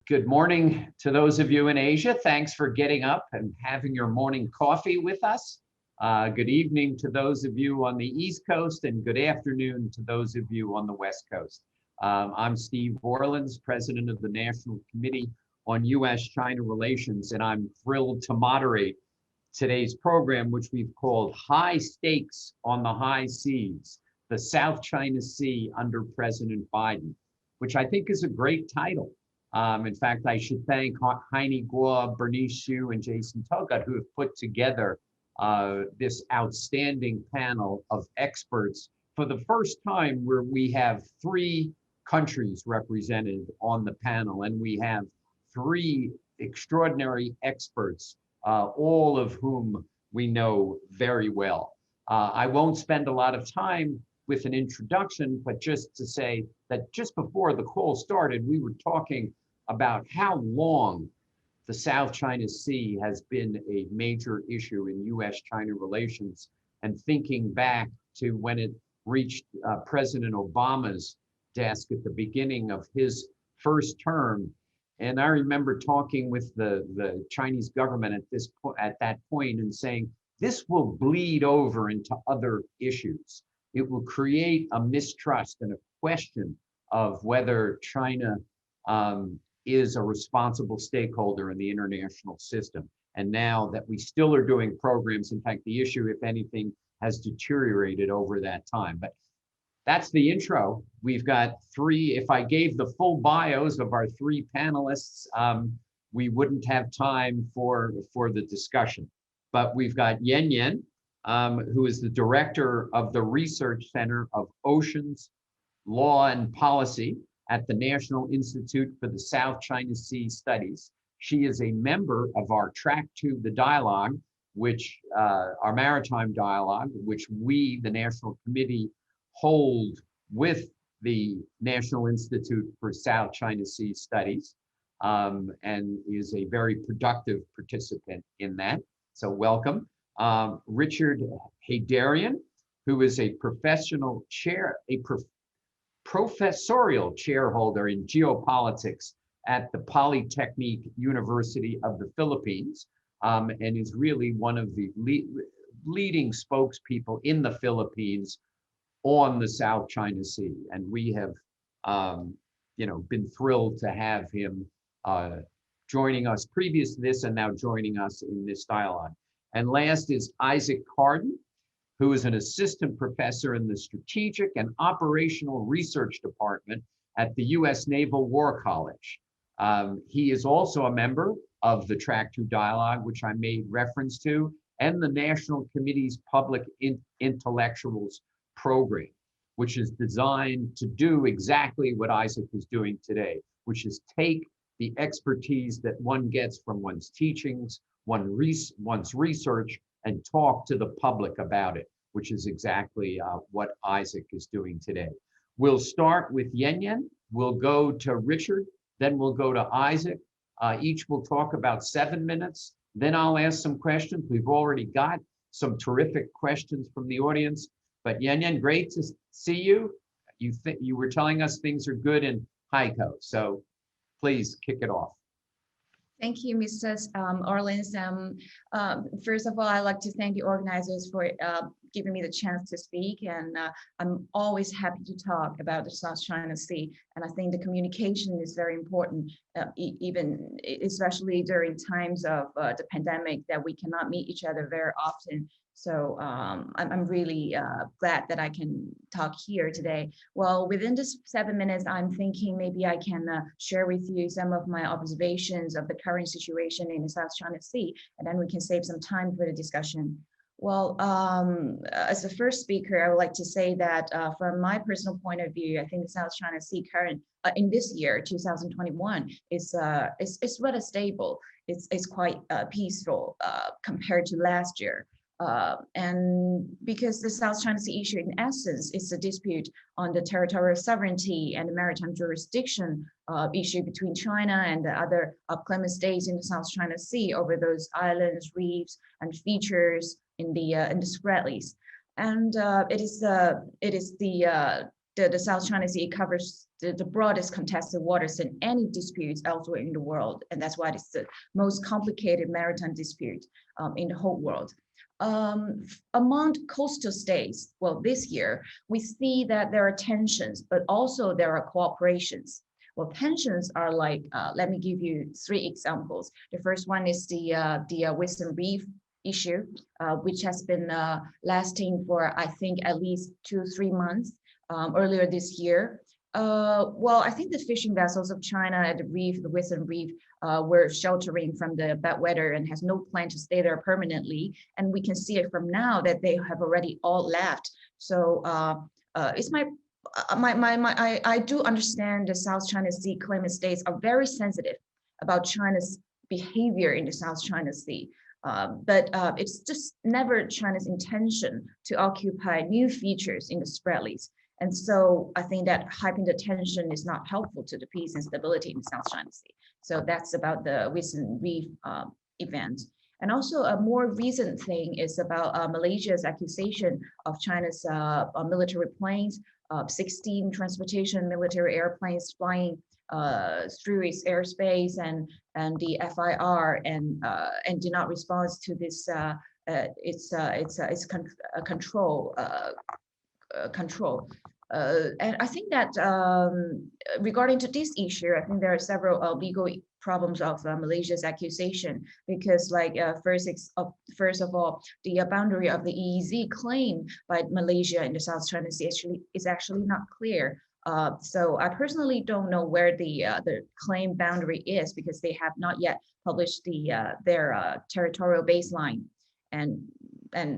Good morning to those of you in Asia. Thanks for getting up and having your morning coffee with us. Good evening to those of you on the East Coast, and good afternoon to those of you on the West Coast. I'm Steve Orleans, President of the National Committee on U.S.-China Relations, and I'm thrilled to moderate today's program, which we've called High Stakes on the High Seas, the South China Sea under President Biden, which I think is a great title. In fact, I should thank Heini Guo, Bernice Xu, and Jason Togut, who have put together this outstanding panel of experts for the first time, where we have 3 countries represented on the panel, and we have 3 extraordinary experts, all of whom we know very well. I won't spend a lot of time with an introduction, but just to say that just before the call started, we were talking about how long the South China Sea has been a major issue in U.S.-China relations, and thinking back to when it reached President Obama's desk at the beginning of his first term. And I remember talking with the Chinese government at that point and saying, this will bleed over into other issues. It will create a mistrust and a question of whether China is a responsible stakeholder in the international system. And now that we still are doing programs, in fact, the issue, if anything, has deteriorated over that time. But that's the intro. We've got 3, if I gave the full bios of our 3 panelists, we wouldn't have time for the discussion. But we've got Yan Yan, who is the director of the Research Center of Oceans, Law and Policy at the National Institute for the South China Sea Studies. She is a member of our Track 2, the dialogue, which our maritime dialogue, which we, the National Committee, hold with the National Institute for South China Sea Studies, and is a very productive participant in that. So welcome. Richard Heydarian, who is a professorial chairholder in geopolitics at the Polytechnic University of the Philippines, and is really one of the leading spokespeople in the Philippines on the South China Sea. And we have, been thrilled to have him joining us previous to this, and now joining us in this dialogue. And last is Isaac Kardon, who is an assistant professor in the Strategic and Operational Research Department at the U.S. Naval War College. He is also a member of the Track 2 Dialogue, which I made reference to, and the National Committee's Public Intellectuals Program, which is designed to do exactly what Isaac is doing today, which is take the expertise that one gets from one's teachings, one's research, and talk to the public about it, which is exactly what Isaac is doing today. We'll start with Yan Yan, we'll go to Richard, then we'll go to Isaac. Each will talk about 7 minutes, then I'll ask some questions. We've already got some terrific questions from the audience, but Yan Yan, great to see you. You were telling us things are good in Haikou, so please kick it off. Thank you, Mr. Orleans. First of all, I'd like to thank the organizers for giving me the chance to speak. And I'm always happy to talk about the South China Sea. And I think the communication is very important, especially during times of the pandemic, that we cannot meet each other very often. So I'm really glad that I can talk here today. Well, within this 7 minutes, I'm thinking maybe I can share with you some of my observations of the current situation in the South China Sea, and then we can save some time for the discussion. Well, as the first speaker, I would like to say that from my personal point of view, I think the South China Sea current in this year, 2021, is rather stable. It's quite peaceful compared to last year. And because the South China Sea issue, in essence, is a dispute on the territorial sovereignty and the maritime jurisdiction issue between China and the other upclimate states in the South China Sea over those islands, reefs, and features in the Spratleys. And it is the the South China Sea covers the broadest contested waters in any disputes elsewhere in the world. And that's why it's the most complicated maritime dispute in the whole world. Among coastal states, well, this year, we see that there are tensions, but also there are cooperations. Well, tensions are like, let me give you 3 examples. The first one is the Wisdom Reef issue, which has been lasting for, I think, at least 2-3 months earlier this year. Well, I think the fishing vessels of China at the reef, the Wisdom Reef, were sheltering from the bad weather and has no plan to stay there permanently. And we can see it from now that they have already all left. So it's I do understand the South China Sea claimant states are very sensitive about China's behavior in the South China Sea. But it's just never China's intention to occupy new features in the Spratleys. And so I think that hyping the tension is not helpful to the peace and stability in the South China Sea. So that's about the Wisdom Reef event. And also a more recent thing is about Malaysia's accusation of China's military planes, 16 transportation military airplanes flying through its airspace and the FIR and did not respond to this control. And I think that regarding to this issue, I think there are several legal problems of Malaysia's accusation because, like, first of all, the boundary of the EEZ claim by Malaysia in the South China Sea is actually not clear. So I personally don't know where the claim boundary is because they have not yet published their territorial baseline, and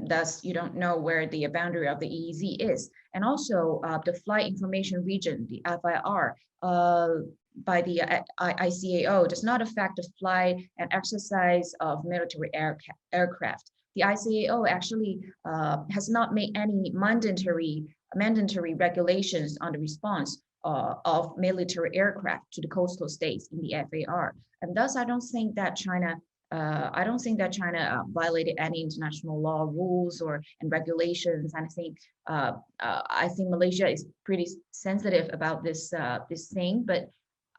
thus you don't know where the boundary of the EEZ is. And also the flight information region, the FIR, by the ICAO does not affect the flight and exercise of military aircraft. The ICAO actually has not made any mandatory regulations on the response of military aircraft to the coastal states in the FAR. And thus, I don't think that China violated any international law rules and regulations. And I think Malaysia is pretty sensitive about this thing, but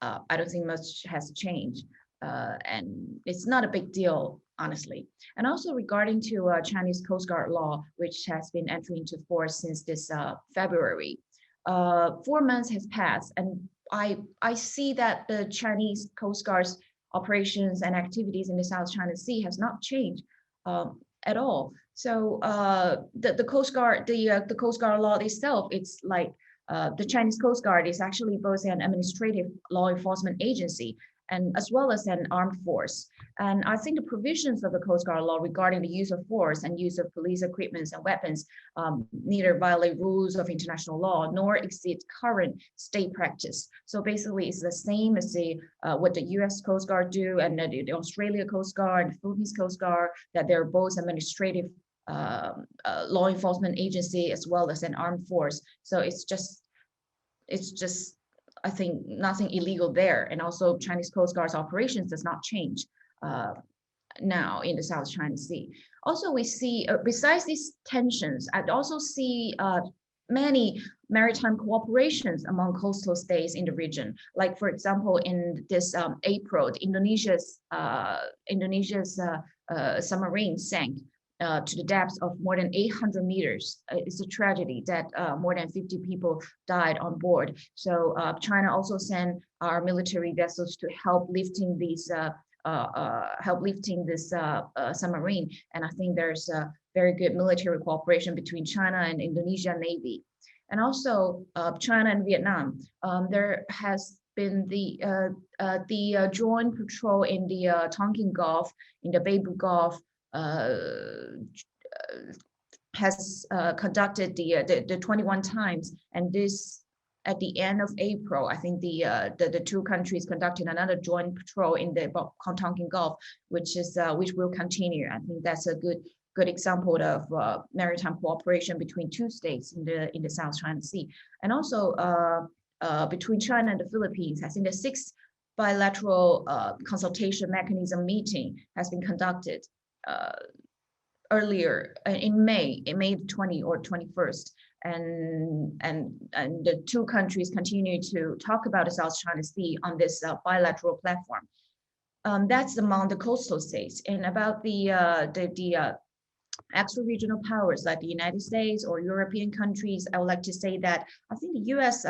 I don't think much has changed. And it's not a big deal, honestly. And also regarding to Chinese Coast Guard law, which has been entering into force since this February, 4 months has passed, and I see that the Chinese Coast Guard's operations and activities in the South China Sea has not changed at all. So the Coast Guard, the Coast Guard law itself, it's like the Chinese Coast Guard is actually both an administrative law enforcement agency and as well as an armed force. And I think the provisions of the Coast Guard law regarding the use of force and use of police equipment and weapons neither violate rules of international law nor exceed current state practice. So basically it's the same as what the US Coast Guard do and the Australia Coast Guard, the Philippines Coast Guard, that they're both administrative law enforcement agency as well as an armed force. So it's just I think nothing illegal there. And also Chinese Coast Guard's operations does not change now in the South China Sea. Also, we see, besides these tensions, I also see many maritime cooperations among coastal states in the region. Like, for example, in this April, Indonesia's submarine sank to the depths of more than 800 meters. It's a tragedy that more than 50 people died on board. So China also sent our military vessels to help lifting this submarine. And I think there's a very good military cooperation between China and Indonesia Navy. And also China and Vietnam. There has been the joint patrol in the Tonkin Gulf, in the Beibu Gulf, has conducted the 21 times, and this at the end of April, I think the two countries conducted another joint patrol in the Tonkin Gulf, which will continue. I think that's a good example of maritime cooperation between two states in the South China Sea, and also between China and the Philippines. I think the 6th bilateral consultation mechanism meeting has been conducted earlier in May 20 or 21st. and the two countries continue to talk about the South China Sea on this bilateral platform. That's among the coastal states. And about the extra-regional powers like the United States or European countries, I would like to say that I think the U.S.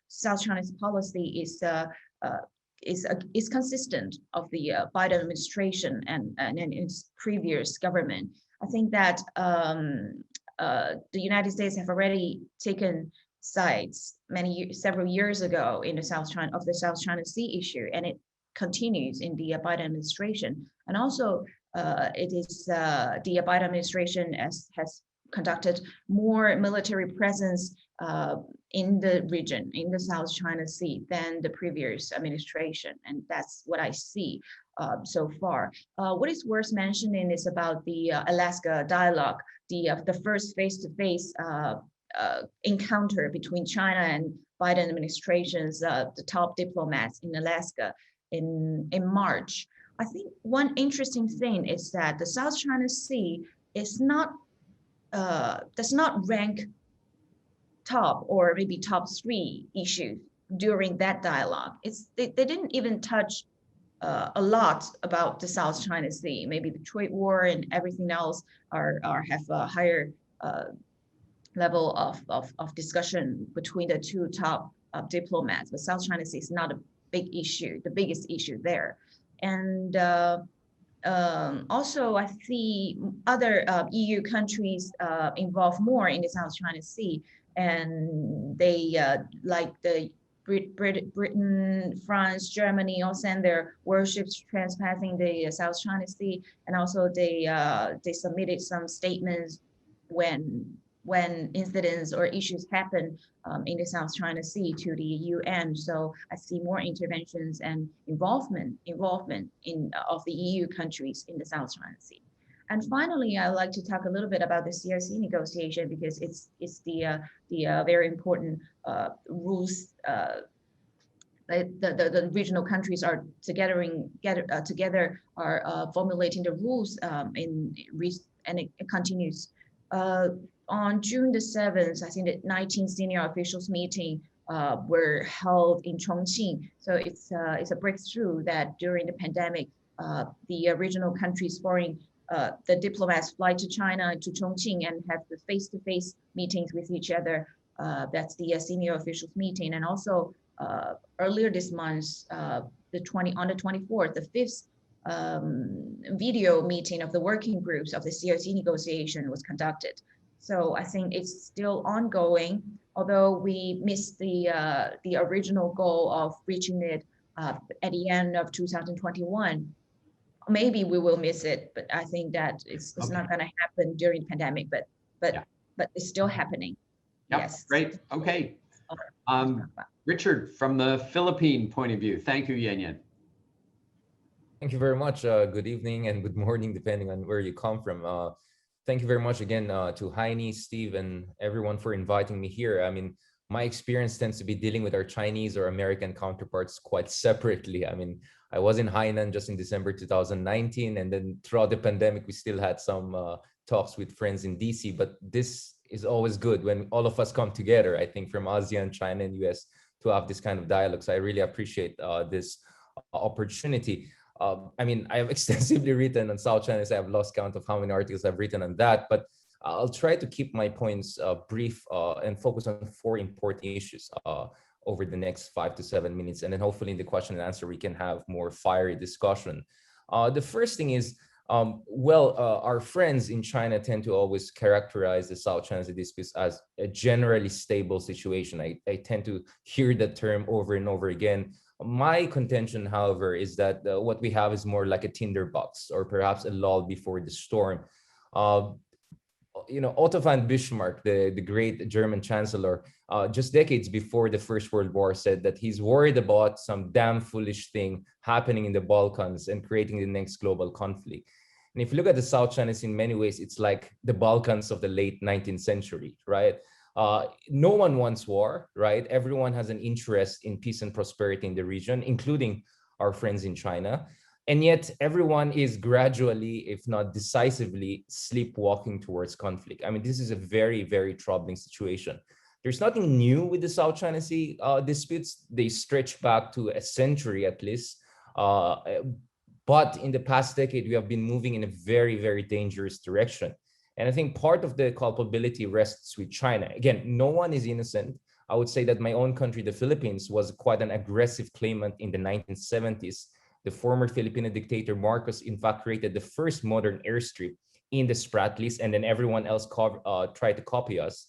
South China policy is consistent of the Biden administration and its previous government. I think that the United States have already taken sides several years ago in the South China Sea issue, and it continues in the Biden administration. And also, it is the Biden administration has conducted more military presence in the region, in the South China Sea, than the previous administration, and that's what I see so far. What is worth mentioning is about the Alaska dialogue, the first face-to-face encounter between China and Biden administration's the top diplomats in Alaska in March. I think one interesting thing is that the South China Sea is not does not rank top or maybe top 3 issues during that dialogue. They didn't even touch a lot about the South China Sea. Maybe the trade war and everything else have a higher level of discussion between the two top diplomats. But South China Sea is not a big issue, the biggest issue there. And also, I see other EU countries involved more in the South China Sea, and they like the Britain, France, Germany all send their warships trespassing the South China Sea, and also they submitted some statements when incidents or issues happen in the South China Sea to the UN. So I see more interventions and involvement of the EU countries in the South China Sea. And finally, I'd like to talk a little bit about the CRC negotiation, because it's the very important rules. The regional countries are together are formulating the rules and it continues. On June the 7th, I think the 19 senior officials meeting were held in Chongqing. So it's a breakthrough that during the pandemic, the regional countries foreign the diplomats fly to China, to Chongqing, and have the face-to-face meetings with each other. That's the senior officials meeting. And also earlier this month, on the 24th, the 5th video meeting of the working groups of the CRC negotiation was conducted. So I think it's still ongoing, although we missed the original goal of reaching it at the end of 2021. Maybe we will miss it, but I think that it's not going to happen during the pandemic, but it's still happening. Yep. Yes. Great. Okay. Richard, from the Philippine point of view, thank you, Yan Yan. Thank you very much. Good evening and good morning, depending on where you come from. Thank you very much again to Heini, Steve, and everyone for inviting me here. I mean, my experience tends to be dealing with our Chinese or American counterparts quite separately. I mean, I was in Hainan just in December 2019, and then throughout the pandemic, we still had some talks with friends in DC, but this is always good when all of us come together, I think, from ASEAN, China, and US to have this kind of dialogue. So I really appreciate this opportunity. I mean, I have extensively written on South China, so I've lost count of how many articles I've written on that, but I'll try to keep my points brief and focus on 4 important issues over the next 5 to 7 minutes. And then hopefully in the question and answer, we can have more fiery discussion. The first thing is, our friends in China tend to always characterize the South China Sea dispute as a generally stable situation. I tend to hear the term over and over again. My contention, however, is that what we have is more like a tinderbox, or perhaps a lull before the storm. Otto von Bismarck, the great German chancellor, just decades before the First World War, said that he's worried about some damn foolish thing happening in the Balkans and creating the next global conflict. And if you look at the South China Sea, in many ways, it's like the Balkans of the late 19th century, right? No one wants war, right? Everyone has an interest in peace and prosperity in the region, including our friends in China. And yet everyone is gradually, if not decisively, sleepwalking towards conflict. I mean, this is a very, very troubling situation. There's nothing new with the South China Sea disputes. They stretch back to a century at least. But in the past decade, we have been moving in a very, very dangerous direction. And I think part of the culpability rests with China. Again, no one is innocent. I would say that my own country, the Philippines, was quite an aggressive claimant in the 1970s. The former Filipino dictator Marcos, in fact, created the first modern airstrip in the Spratlys, and then everyone else tried to copy us,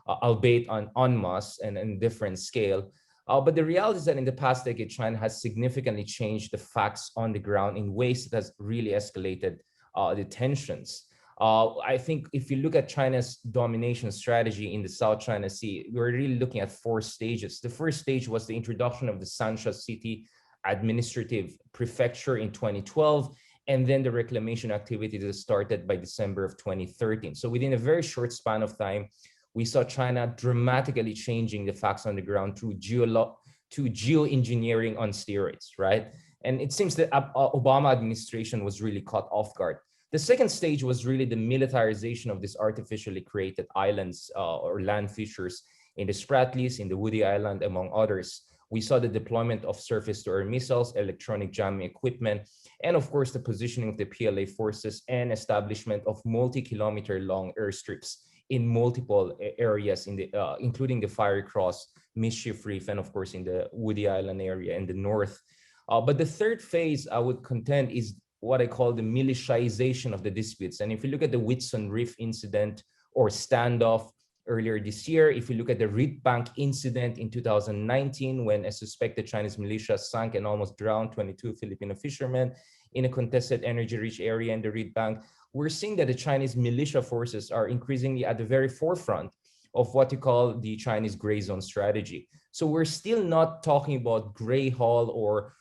albeit on en masse and in different scale. But the reality is that in the past decade, China has significantly changed the facts on the ground in ways that has really escalated the tensions. I think if you look at China's domination strategy in the South China Sea, we're really looking at 4 stages. The first stage was the introduction of the Sansha City Administrative Prefecture in 2012, and then the reclamation activity that started by December of 2013. So within a very short span of time, we saw China dramatically changing the facts on the ground through geoengineering on steroids, right? And it seems that Obama administration was really caught off guard. The second stage was really the militarization of these artificially created islands or land features in the Spratlys, in the Woody Island, among others. We saw the deployment of surface-to-air missiles, electronic jamming equipment, and of course, the positioning of the PLA forces and establishment of multi-kilometer long airstrips in multiple areas, including the Fiery Cross, Mischief Reef, and of course, in the Woody Island area in the north. But the third phase, I would contend, is what I call the militarization of the disputes. And if you look at the Whitsun Reef incident or standoff earlier this year, if you look at the Reed Bank incident in 2019, when a suspected Chinese militia sank and almost drowned 22 Filipino fishermen in a contested energy-rich area in the Reed Bank, we're seeing that the Chinese militia forces are increasingly at the very forefront of what you call the Chinese gray zone strategy. So we're still not talking about gray hull or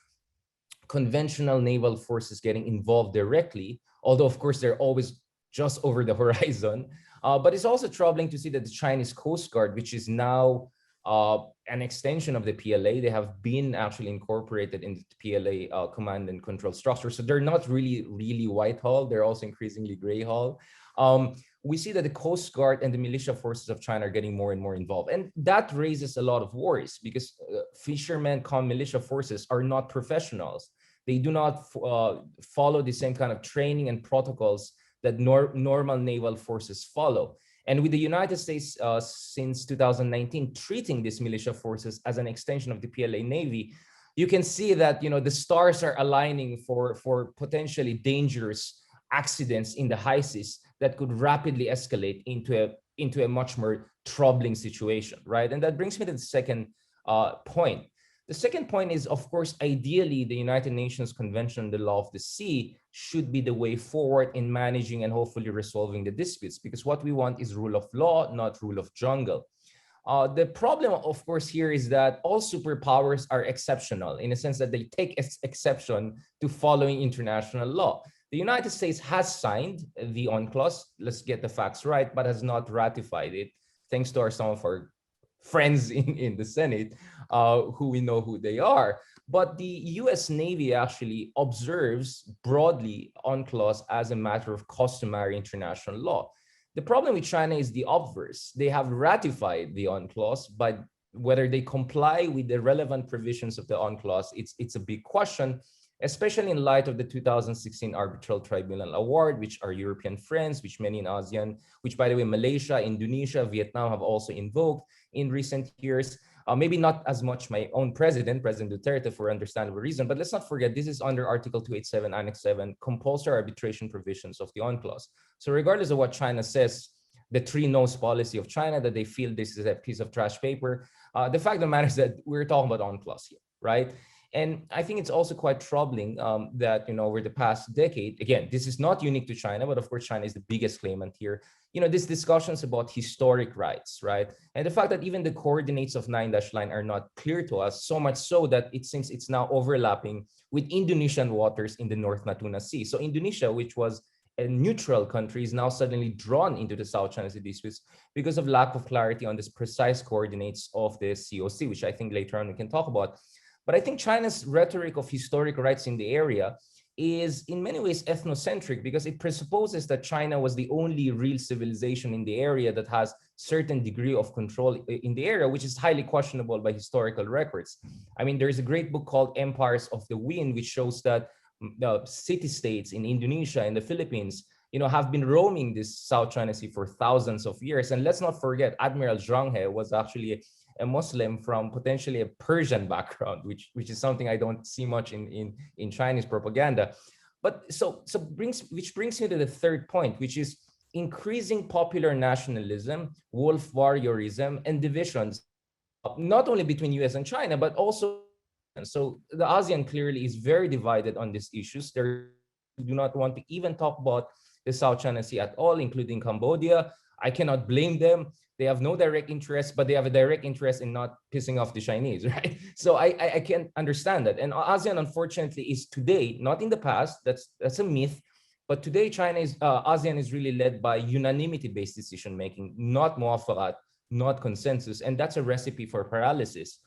conventional naval forces getting involved directly, although of course they're always just over the horizon. But it's also troubling to see that the Chinese Coast Guard, which is now an extension of the PLA, they have been actually incorporated in the PLA command and control structure. So they're not really white hull, they're also increasingly gray hull. We see that the Coast Guard and the militia forces of China are getting more and more involved. And that raises a lot of worries because fishermen come militia forces are not professionals. They do not follow the same kind of training and protocols that normal naval forces follow. And with the United States since 2019 treating these militia forces as an extension of the PLA Navy, you can see that the stars are aligning for potentially dangerous accidents in the high seas that could rapidly escalate into a much more troubling situation, right? And that brings me to the second point. The second point is, of course, ideally, the United Nations Convention on the Law of the Sea should be the way forward in managing and hopefully resolving the disputes, because what we want is rule of law, not rule of jungle. The problem, of course, here is that all superpowers are exceptional in a sense that they take exception to following international law. The United States has signed the UNCLOS, let's get the facts right, but has not ratified it, thanks to some of our friends in the Senate, who we know who they are. But the US Navy actually observes broadly UNCLOS as a matter of customary international law. The problem with China is the obverse. They have ratified the UNCLOS, but whether they comply with the relevant provisions of the UNCLOS, it's a big question, especially in light of the 2016 Arbitral Tribunal Award, which our European friends, which many in ASEAN, which by the way, Malaysia, Indonesia, Vietnam have also invoked in recent years. Maybe not as much my own President Duterte, for understandable reason, but let's not forget, this is under Article 287, Annex 7, compulsory arbitration provisions of the UNCLOS. So regardless of what China says, the three no's policy of China, that they feel this is a piece of trash paper, the fact of the matter is that we're talking about UNCLOS here, right? And I think it's also quite troubling that, over the past decade, again, this is not unique to China, but of course, China is the biggest claimant here. These discussions about historic rights, right? And the fact that even the coordinates of 9-line are not clear to us, so much so that it seems it's now overlapping with Indonesian waters in the North Natuna Sea. So Indonesia, which was a neutral country, is now suddenly drawn into the South China Sea disputes because of lack of clarity on the precise coordinates of the COC, which I think later on we can talk about. But I think China's rhetoric of historic rights in the area is in many ways ethnocentric because it presupposes that China was the only real civilization in the area that has certain degree of control in the area, which is highly questionable by historical records. I mean, there's a great book called Empires of the Wind, which shows that city-states in Indonesia and the Philippines, have been roaming this South China Sea for thousands of years. And let's not forget, Admiral Zhang He was actually a Muslim from potentially a Persian background, which is something I don't see much in Chinese propaganda. But which brings me to the third point, which is increasing popular nationalism, wolf warriorism, and divisions, not only between US and China, but also. And so the ASEAN clearly is very divided on these issues. They do not want to even talk about the South China Sea at all, including Cambodia. I cannot blame them. They have no direct interest, but they have a direct interest in not pissing off the Chinese, right? So I can't understand that. And ASEAN, unfortunately, is today, not in the past, that's a myth, but today ASEAN is really led by unanimity-based decision-making, not muafarat, not consensus, and that's a recipe for paralysis.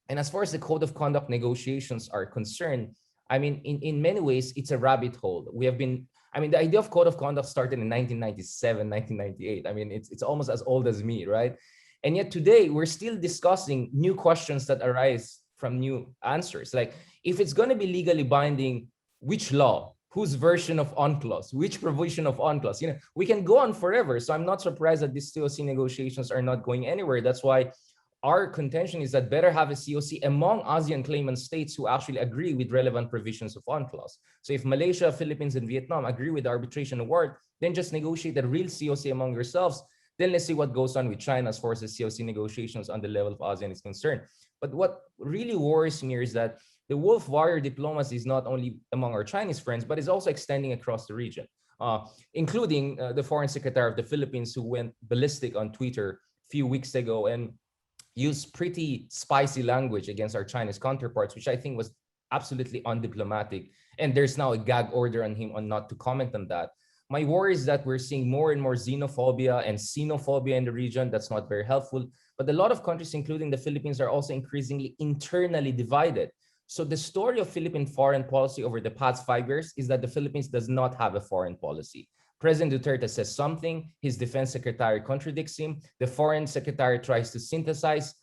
And as far as the code of conduct negotiations are concerned, I mean, in many ways, it's a rabbit hole. The idea of code of conduct started in 1997, 1998. I mean, it's almost as old as me, right? And yet today, we're still discussing new questions that arise from new answers. Like, if it's going to be legally binding, which law? Whose version of UNCLOS? Which provision of UNCLOS? We can go on forever. So I'm not surprised that these COC negotiations are not going anywhere. That's why our contention is that better have a COC among ASEAN claimant states who actually agree with relevant provisions of UNCLOS. So if Malaysia, Philippines, and Vietnam agree with the arbitration award, then just negotiate a real COC among yourselves. Then let's see what goes on with China as far as the COC negotiations on the level of ASEAN is concerned. But what really worries me is that the wolf warrior diplomacy is not only among our Chinese friends, but is also extending across the region, including the foreign secretary of the Philippines, who went ballistic on Twitter a few weeks ago and used pretty spicy language against our Chinese counterparts, which I think was absolutely undiplomatic. And there's now a gag order on him on not to comment on that. My worry is that we're seeing more and more xenophobia and xenophobia in the region. That's not very helpful. But a lot of countries, including the Philippines, are also increasingly internally divided. So the story of Philippine foreign policy over the past 5 years is that the Philippines does not have a foreign policy. President Duterte says something, his defense secretary contradicts him, the foreign secretary tries to synthesize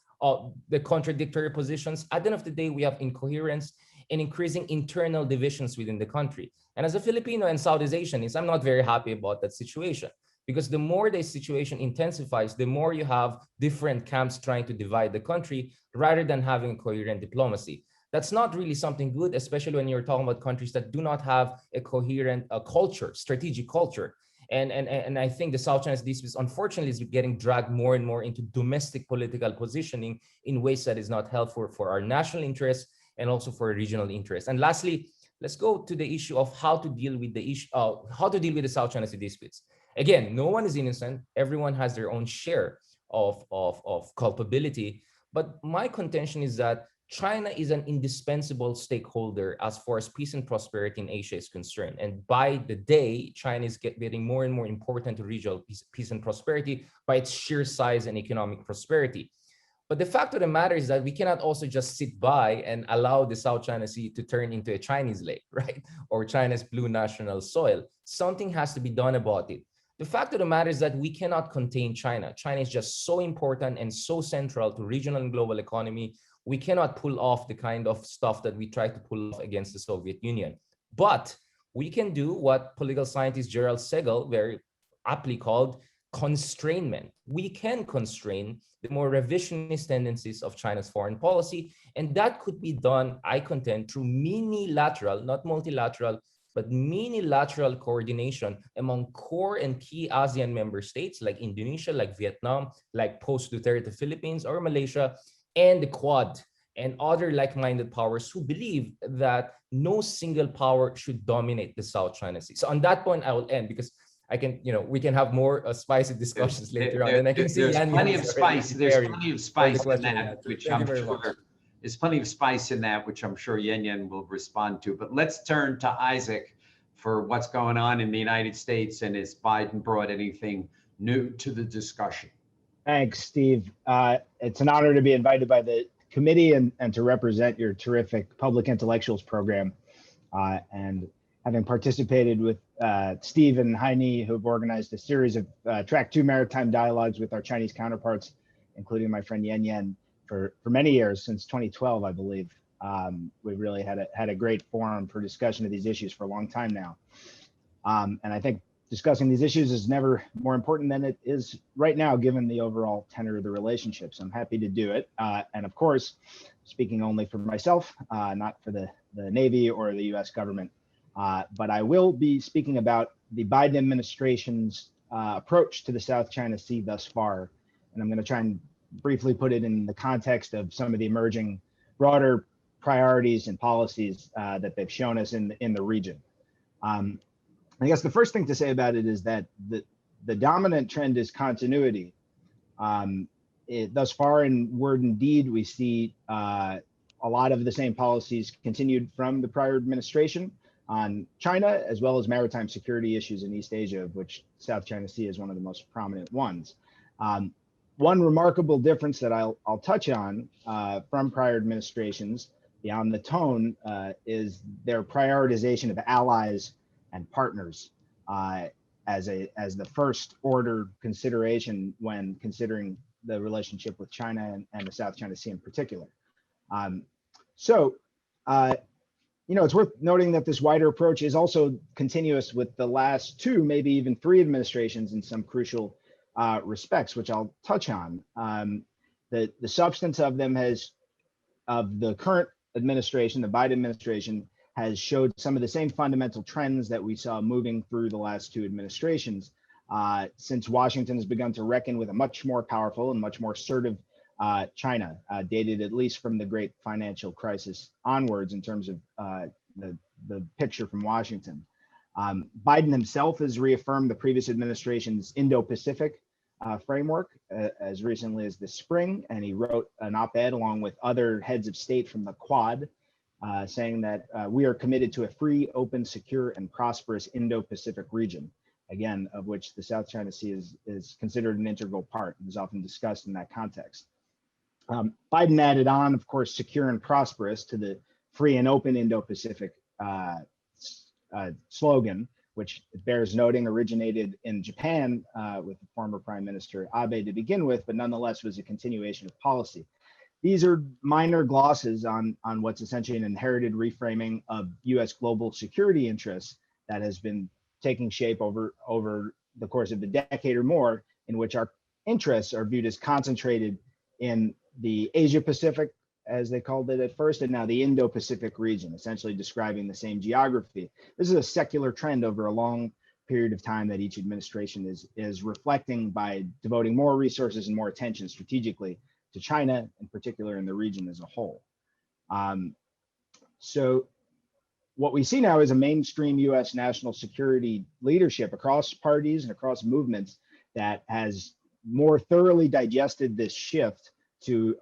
the contradictory positions. At the end of the day, we have incoherence and increasing internal divisions within the country. And as a Filipino and Southeast Asianist, I'm not very happy about that situation, because the more the situation intensifies, the more you have different camps trying to divide the country rather than having coherent diplomacy. That's not really something good, especially when you're talking about countries that do not have a coherent culture, strategic culture. And I think the South China dispute, unfortunately, is getting dragged more and more into domestic political positioning in ways that is not helpful for our national interests and also for regional interests. And lastly, let's go to the issue of how to deal with the South China Sea disputes. Again, no one is innocent. Everyone has their own share of culpability. But my contention is that China is an indispensable stakeholder as far as peace and prosperity in Asia is concerned. And by the day, China is getting more and more important to regional peace and prosperity by its sheer size and economic prosperity. But the fact of the matter is that we cannot also just sit by and allow the South China Sea to turn into a Chinese lake, right? Or China's blue national soil. Something has to be done about it. The fact of the matter is that we cannot contain China. China is just so important and so central to regional and global economy. We cannot pull off the kind of stuff that we tried to pull off against the Soviet Union. But we can do what political scientist Gerald Segal very aptly called constrainment. We can constrain the more revisionist tendencies of China's foreign policy, and that could be done, I contend, through minilateral, not multilateral, but minilateral coordination among core and key ASEAN member states like Indonesia, like Vietnam, like post-Duterte Philippines or Malaysia, and the Quad and other like-minded powers who believe that no single power should dominate the South China Sea. So on that point, I will end because I can, we can have more spicy discussions later on. And I can see there's plenty of spice. There's plenty of spice in that, which I'm sure there's plenty of spice in that, which I'm sure Yen will respond to. But let's turn to Isaac for what's going on in the United States, and has Biden brought anything new to the discussion? Thanks, Steve. It's an honor to be invited by the committee and to represent your terrific public intellectuals program. And having participated with Steve and Heini, who have organized a series of Track 2 maritime dialogues with our Chinese counterparts, including my friend Yan Yan, for many years, since 2012, I believe. We've really had a great forum for discussion of these issues for a long time now. And I think discussing these issues is never more important than it is right now, given the overall tenor of the relationship. So I'm happy to do it. And of course, speaking only for myself, not for the Navy or the US government, but I will be speaking about the Biden administration's approach to the South China Sea thus far. And I'm going to try and briefly put it in the context of some of the emerging broader priorities and policies that they've shown us in the region. I guess the first thing to say about it is that the dominant trend is continuity. Thus far in word and deed, we see a lot of the same policies continued from the prior administration on China, as well as maritime security issues in East Asia, of which South China Sea is one of the most prominent ones. One remarkable difference that I'll touch on from prior administrations beyond the tone is their prioritization of allies and partners as the first order consideration when considering the relationship with China and the South China Sea in particular. It's worth noting that this wider approach is also continuous with the last two, maybe even three administrations in some crucial respects, which I'll touch on. The substance of them of the current administration, the Biden administration, has showed some of the same fundamental trends that we saw moving through the last two administrations, since Washington has begun to reckon with a much more powerful and much more assertive China, dated at least from the great financial crisis onwards in terms of the picture from Washington. Biden himself has reaffirmed the previous administration's Indo-Pacific framework as recently as this spring, and he wrote an op-ed along with other heads of state from the Quad, saying that we are committed to a free, open, secure, and prosperous Indo-Pacific region, again, of which the South China Sea is considered an integral part and is often discussed in that context. Biden added on, of course, secure and prosperous to the free and open Indo-Pacific slogan, which it bears noting originated in Japan with the former Prime Minister Abe to begin with, but nonetheless was a continuation of policy. These are minor glosses on what's essentially an inherited reframing of US global security interests that has been taking shape over the course of a decade or more, in which our interests are viewed as concentrated in the Asia Pacific, as they called it at first, and now the Indo-Pacific region, essentially describing the same geography. This is a secular trend over a long period of time that each administration is reflecting by devoting more resources and more attention strategically to China, in particular in the region as a whole. So what we see now is a mainstream US national security leadership across parties and across movements that has more thoroughly digested this shift to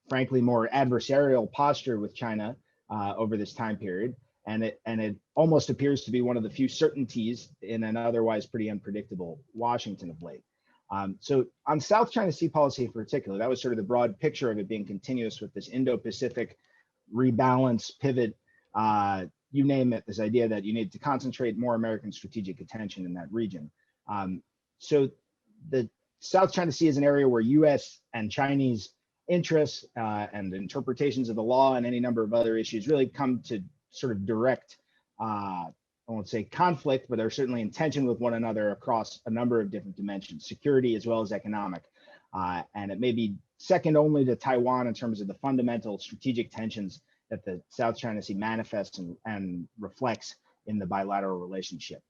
frankly more adversarial posture with China over this time period. And it almost appears to be one of the few certainties in an otherwise pretty unpredictable Washington of late. So on South China Sea policy in particular, that was sort of the broad picture of it being continuous with this Indo-Pacific rebalance, pivot, you name it, this idea that you need to concentrate more American strategic attention in that region. So the South China Sea is an area where US and Chinese interests and interpretations of the law and any number of other issues really come to sort of direct, I won't say conflict, but they're certainly in tension with one another across a number of different dimensions, security as well as economic. And it may be second only to Taiwan in terms of the fundamental strategic tensions that the South China Sea manifests and reflects in the bilateral relationship.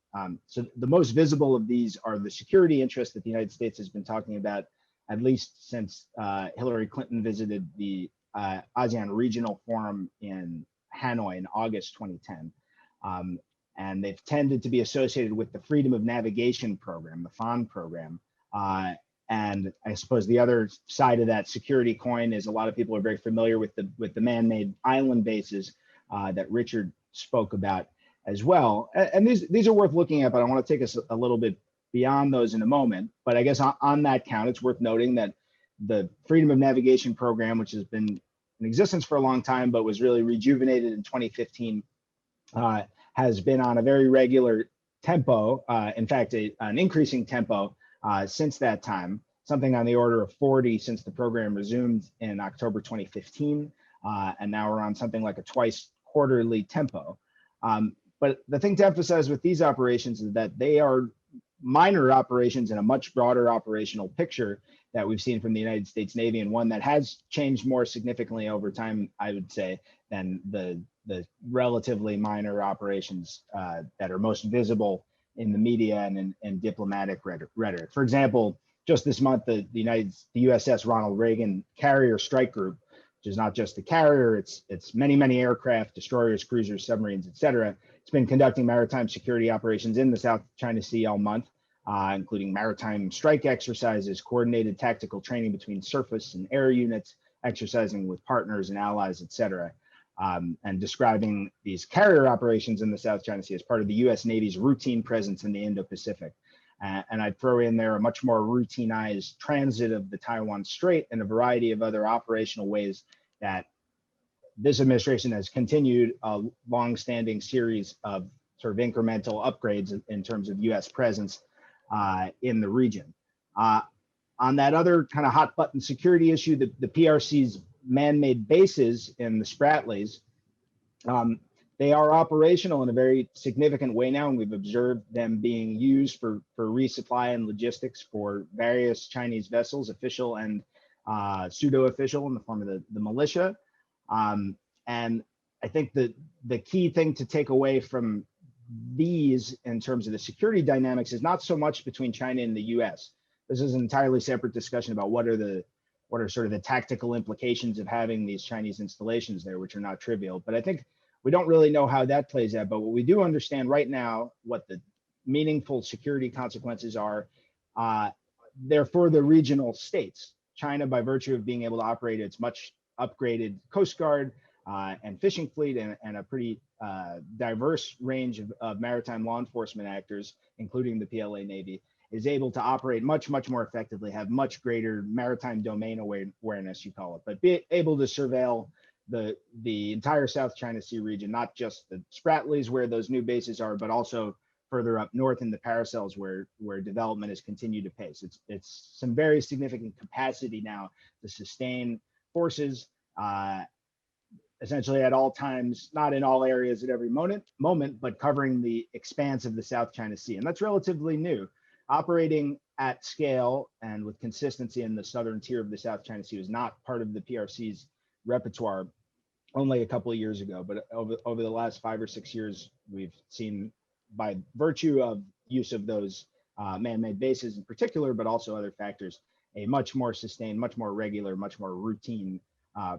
So the most visible of these are the security interests that the United States has been talking about, at least since Hillary Clinton visited the ASEAN Regional Forum in Hanoi in August 2010. And they've tended to be associated with the Freedom of Navigation program, the FON program. And I suppose the other side of that security coin is a lot of people are very familiar with the man-made island bases that Richard spoke about as well. And these are worth looking at, but I want to take us a little bit beyond those in a moment. But I guess on that count, it's worth noting that the Freedom of Navigation program, which has been in existence for a long time, but was really rejuvenated in 2015 has been on a very regular tempo, in fact, an increasing tempo since that time, something on the order of 40 since the program resumed in October 2015. And now we're on something like a twice quarterly tempo. But the thing to emphasize with these operations is that they are minor operations in a much broader operational picture that we've seen from the United States Navy, and one that has changed more significantly over time, I would say, than the relatively minor operations that are most visible in the media and in diplomatic rhetoric. For example, just this month, the USS Ronald Reagan Carrier Strike Group, which is not just the carrier, it's many aircraft, destroyers, cruisers, submarines, etc. It's been conducting maritime security operations in the South China Sea all month, including maritime strike exercises, coordinated tactical training between surface and air units, exercising with partners and allies, etc. And describing these carrier operations in the South China Sea as part of the US Navy's routine presence in the Indo-Pacific. And I'd throw in there a much more routinized transit of the Taiwan Strait and a variety of other operational ways that this administration has continued a long-standing series of sort of incremental upgrades in terms of US presence in the region. On that other kind of hot button security issue, the PRC's man-made bases in the Spratlys, they are operational in a very significant way now, and we've observed them being used for resupply and logistics for various Chinese vessels, official and pseudo-official in the form of the militia. And I think the key thing to take away from these in terms of the security dynamics is not so much between China and the US. This is an entirely separate discussion about what are sort of the tactical implications of having these Chinese installations there, which are not trivial. But I think we don't really know how that plays out. But what we do understand right now, what the meaningful security consequences are, they're for the regional states. China, by virtue of being able to operate its much upgraded Coast Guard and fishing fleet and a pretty diverse range of maritime law enforcement actors, including the PLA Navy, is able to operate much more effectively, have much greater maritime domain awareness, you call it, but be able to surveil the entire South China Sea region, not just the Spratlys where those new bases are, but also further up north in the Paracels where development has continued to pace. It's some very significant capacity now to sustain forces essentially at all times, not in all areas at every moment, but covering the expanse of the South China Sea. And that's relatively new. Operating at scale and with consistency in the southern tier of the South China Sea was not part of the PRC's repertoire only a couple of years ago, but over the last 5 or 6 years, we've seen, by virtue of use of those man-made bases in particular, but also other factors, a much more sustained, much more regular, much more routine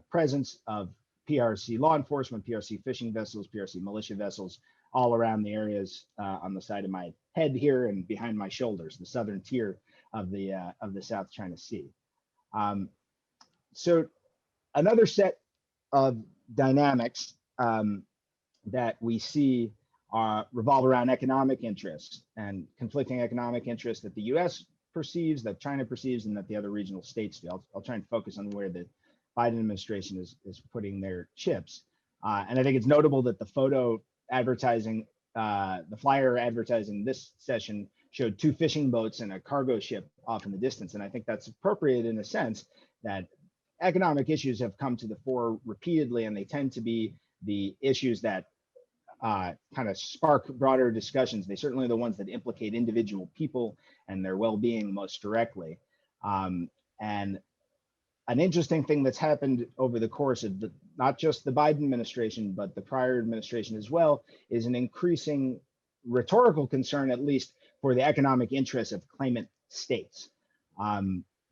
presence of PRC law enforcement, PRC fishing vessels, PRC militia vessels, all around the areas on the side of my head here and behind my shoulders, the southern tier of the South China Sea. So another set of dynamics that we see revolve around economic interests and conflicting economic interests that the US perceives, that China perceives, and that the other regional states do. I'll try and focus on where the Biden administration is putting their chips. And I think it's notable that the photo advertising, the flyer advertising this session showed 2 fishing boats and a cargo ship off in the distance. And I think that's appropriate in a sense that economic issues have come to the fore repeatedly, and they tend to be the issues that kind of spark broader discussions. They certainly are the ones that implicate individual people and their well-being most directly. And an interesting thing that's happened over the course of not just the Biden administration, but the prior administration as well, is an increasing rhetorical concern, at least for the economic interests of claimant states.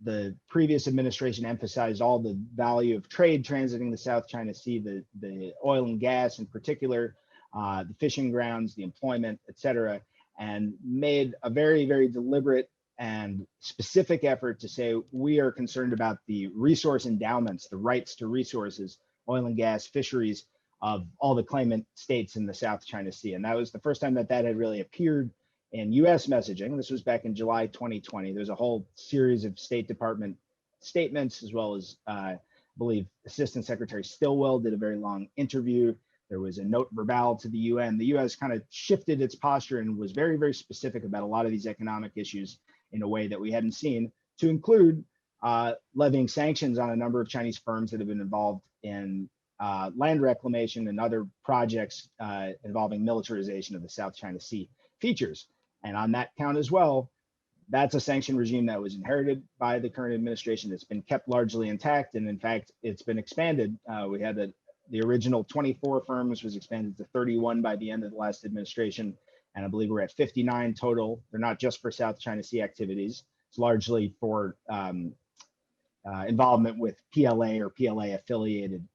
The previous administration emphasized all the value of trade transiting the South China Sea, the oil and gas in particular, the fishing grounds, the employment, et cetera, and made a very, very deliberate and specific effort to say we are concerned about the resource endowments, the rights to resources, oil and gas, fisheries of all the claimant states in the South China Sea. And that was the first time that had really appeared in US messaging. This was back in July 2020. There's a whole series of State Department statements, as well as I believe Assistant Secretary Stilwell did a very long interview There was a note verbal to the UN. The US kind of shifted its posture and was very, very specific about a lot of these economic issues in a way that we hadn't seen, to include levying sanctions on a number of Chinese firms that have been involved in land reclamation and other projects involving militarization of the South China Sea features. And on that count as well, that's a sanction regime that was inherited by the current administration. It's been kept largely intact, and in fact, it's been expanded. We had the original 24 firms was expanded to 31 by the end of the last administration, and I believe we're at 59 total. They're not just for South China Sea activities. It's largely for involvement with PLA or PLA affiliated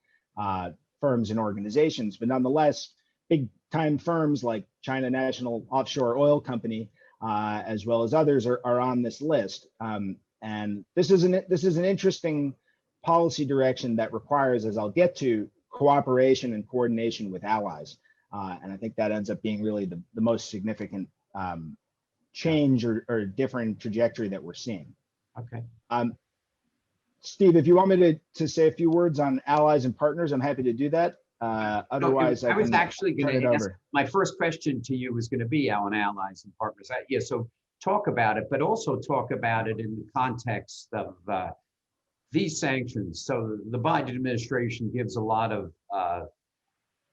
firms and organizations, but nonetheless, big time firms like China National Offshore Oil Company, as well as others, are on this list. And this is an interesting policy direction that requires, as I'll get to, cooperation and coordination with allies. And I think that ends up being really the most significant change or different trajectory that we're seeing. Okay. Steve, if you want me to say a few words on allies and partners, I'm happy to do that. Otherwise, I was actually going to ask, over. my first question to you was going to be on allies and partners. Yeah, so talk about it, but also talk about it in the context of these sanctions. So the Biden administration gives a lot of,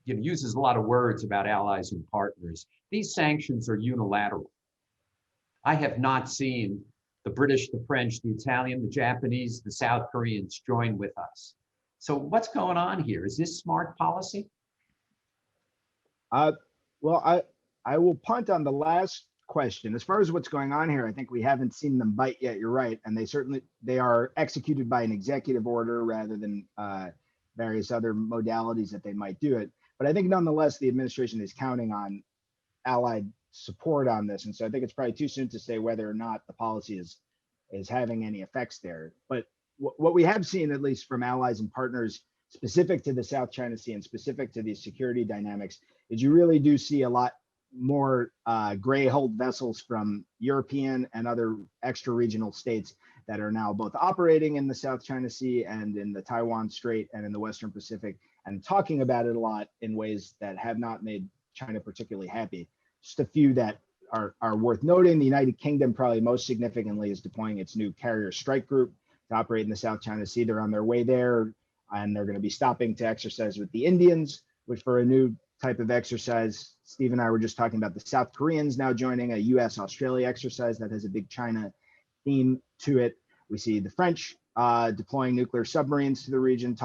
uses a lot of words about allies and partners. These sanctions are unilateral. I have not seen the British, the French, the Italian, the Japanese, the South Koreans join with us. So what's going on here? Is this smart policy? Well, I will punt on the last question. As far as what's going on here, I think we haven't seen them bite yet. You're right, and they are executed by an executive order rather than various other modalities that they might do it. But I think nonetheless, the administration is counting on allied support on this, and so I think it's probably too soon to say whether or not the policy is having any effects there. But what we have seen, at least from allies and partners specific to the South China Sea and specific to these security dynamics, is you really do see a lot more gray-hulled vessels from European and other extra-regional states that are now both operating in the South China Sea and in the Taiwan Strait and in the Western Pacific, and talking about it a lot in ways that have not made China particularly happy. Just a few that are worth noting. The United Kingdom, probably most significantly, is deploying its new carrier strike group to operate in the South China Sea. They're on their way there, and they're going to be stopping to exercise with the Indians, which for a new type of exercise. Steve and I were just talking about the South Koreans now joining a US-Australia exercise that has a big China theme to it. We see the French deploying nuclear submarines to the region,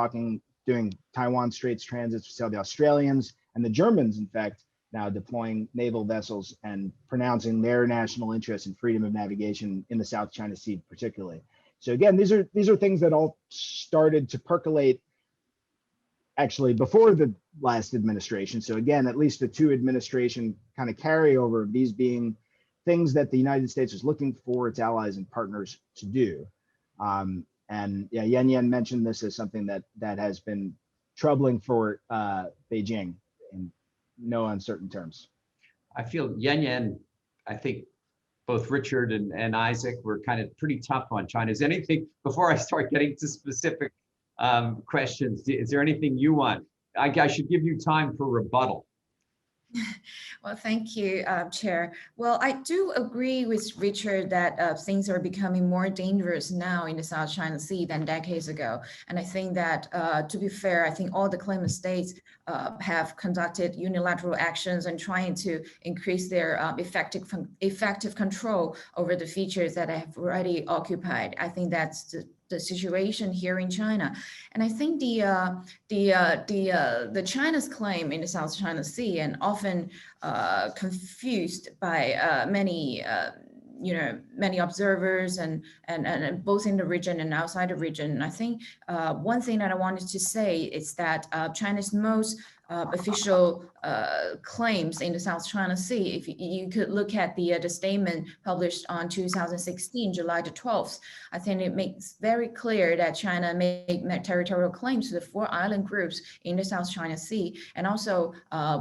doing Taiwan Straits transits. We saw the Australians and the Germans, in fact, now deploying naval vessels and pronouncing their national interest in freedom of navigation in the South China Sea, particularly. So again, these are things that all started to percolate actually before the last administration. So again, at least the two administration kind of carryover of these being things that the United States is looking for its allies and partners to do. And yeah, Yan mentioned this as something that has been troubling for Beijing in no uncertain terms. I feel Yan, I think both Richard and Isaac were kind of pretty tough on China. Is anything, before I start getting to specific questions, is there anything you want? I should give you time for rebuttal. Well, thank you, Chair. Well, I do agree with Richard that things are becoming more dangerous now in the South China Sea than decades ago. And I think that, to be fair, I think all the claimant states have conducted unilateral actions and trying to increase their effective control over the features that have already occupied. I think that's the situation here in China. And I think the China's claim in the South China Sea, and often confused by many many observers and both in the region and outside the region. I think one thing that I wanted to say is that China's most official claims in the South China Sea, if you could look at the statement published on 2016, July the 12th, I think it makes very clear that China made territorial claims to the 4 island groups in the South China Sea. And also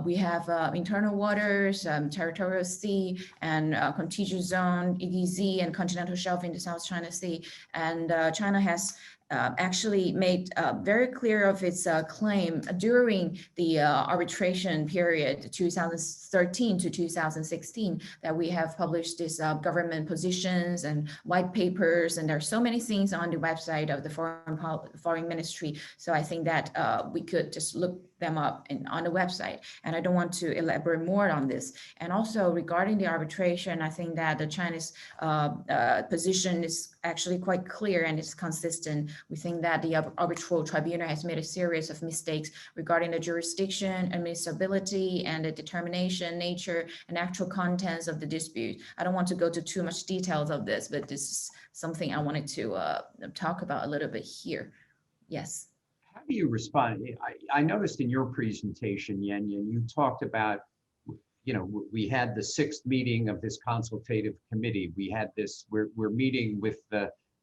we have internal waters, territorial sea, and contiguous zone, EEZ, and continental shelf in the South China Sea. And China has actually made very clear of its claim during the arbitration period 2013 to 2016 that we have published this government positions and white papers, and there are so many things on the website of the foreign ministry. So I think that we could just look them up on the website, and I don't want to elaborate more on this. And also regarding the arbitration, I think that the Chinese position is actually quite clear and it's consistent. We think that the arbitral tribunal has made a series of mistakes regarding the jurisdiction, admissibility, and the determination, nature, and actual contents of the dispute. I don't want to go to too much details of this, but this is something I wanted to talk about a little bit here. Yes. How do you respond? I noticed in your presentation, Yen, you talked about, we had the 6th meeting of this consultative committee. We had this, we're meeting with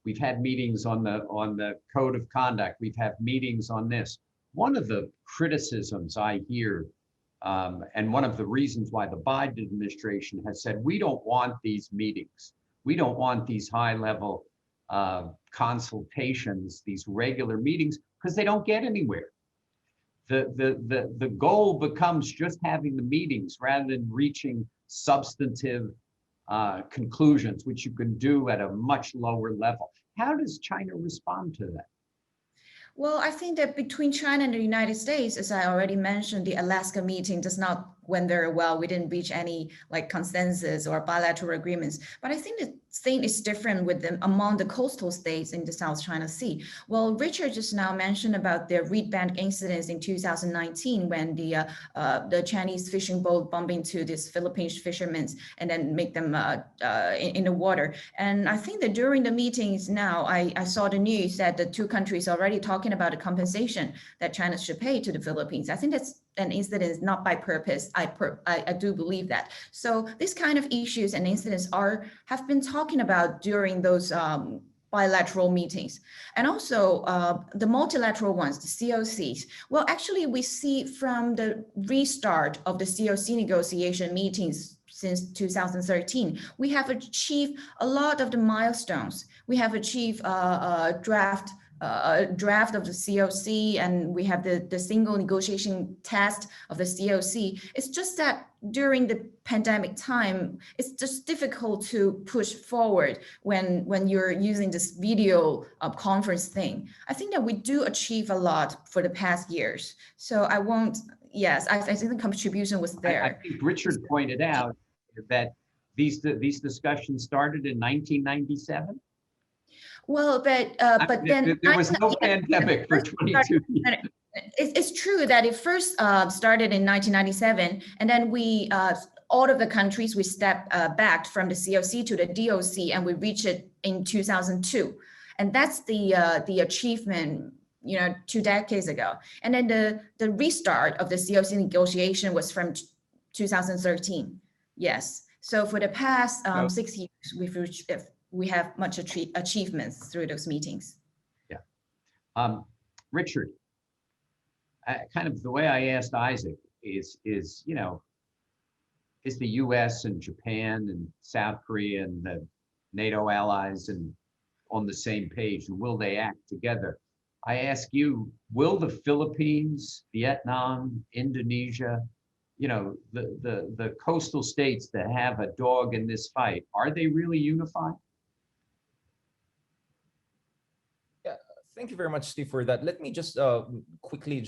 we've had meetings on the code of conduct. We've had meetings on this. One of the criticisms I hear, and one of the reasons why the Biden administration has said, we don't want these meetings. We don't want these high-level consultations, these regular meetings, because they don't get anywhere. The goal becomes just having the meetings rather than reaching substantive conclusions, which you can do at a much lower level. How does China respond to that? Well, I think that between China and the United States, as I already mentioned, the Alaska meeting does not went very well. We didn't reach any consensus or bilateral agreements. But I think the thing is different with them among the coastal states in the South China Sea. Well, Richard just now mentioned about the reed bank incidents in 2019 when the Chinese fishing boat bumped into these Philippine fishermen and then make them in the water. And I think that during the meetings now, I saw the news that the two countries already talking about the compensation that China should pay to the Philippines. I think that's an incident not by purpose. I do believe that. So this kind of issues and incidents have been talking about during those bilateral meetings. And also the multilateral ones, the COCs. Well, actually we see from the restart of the COC negotiation meetings since 2013, we have achieved a lot of the milestones. We have achieved a draft of the COC, and we have the single negotiation test of the COC. It's just that during the pandemic time, it's just difficult to push forward when you're using this video conference thing. I think that we do achieve a lot for the past years. So I won't, yes, I think the contribution was there. I think Richard pointed out that these discussions started in 1997. Well, but then there was no pandemic for 22 years. It's true that it first started in 1997, and then we, all of the countries, we stepped back from the COC to the DOC, and we reached it in 2002, and that's the achievement, 2 decades ago. And then the restart of the COC negotiation was from 2013. Yes. So for the past 6 years, we have much achievements through those meetings. Yeah. Richard, kind of the way I asked Isaac is the US and Japan and South Korea and the NATO allies and on the same page, and will they act together? I ask you, will the Philippines, Vietnam, Indonesia, the coastal states that have a dog in this fight, are they really unified? Thank you very much, Steve, for that. Let me just quickly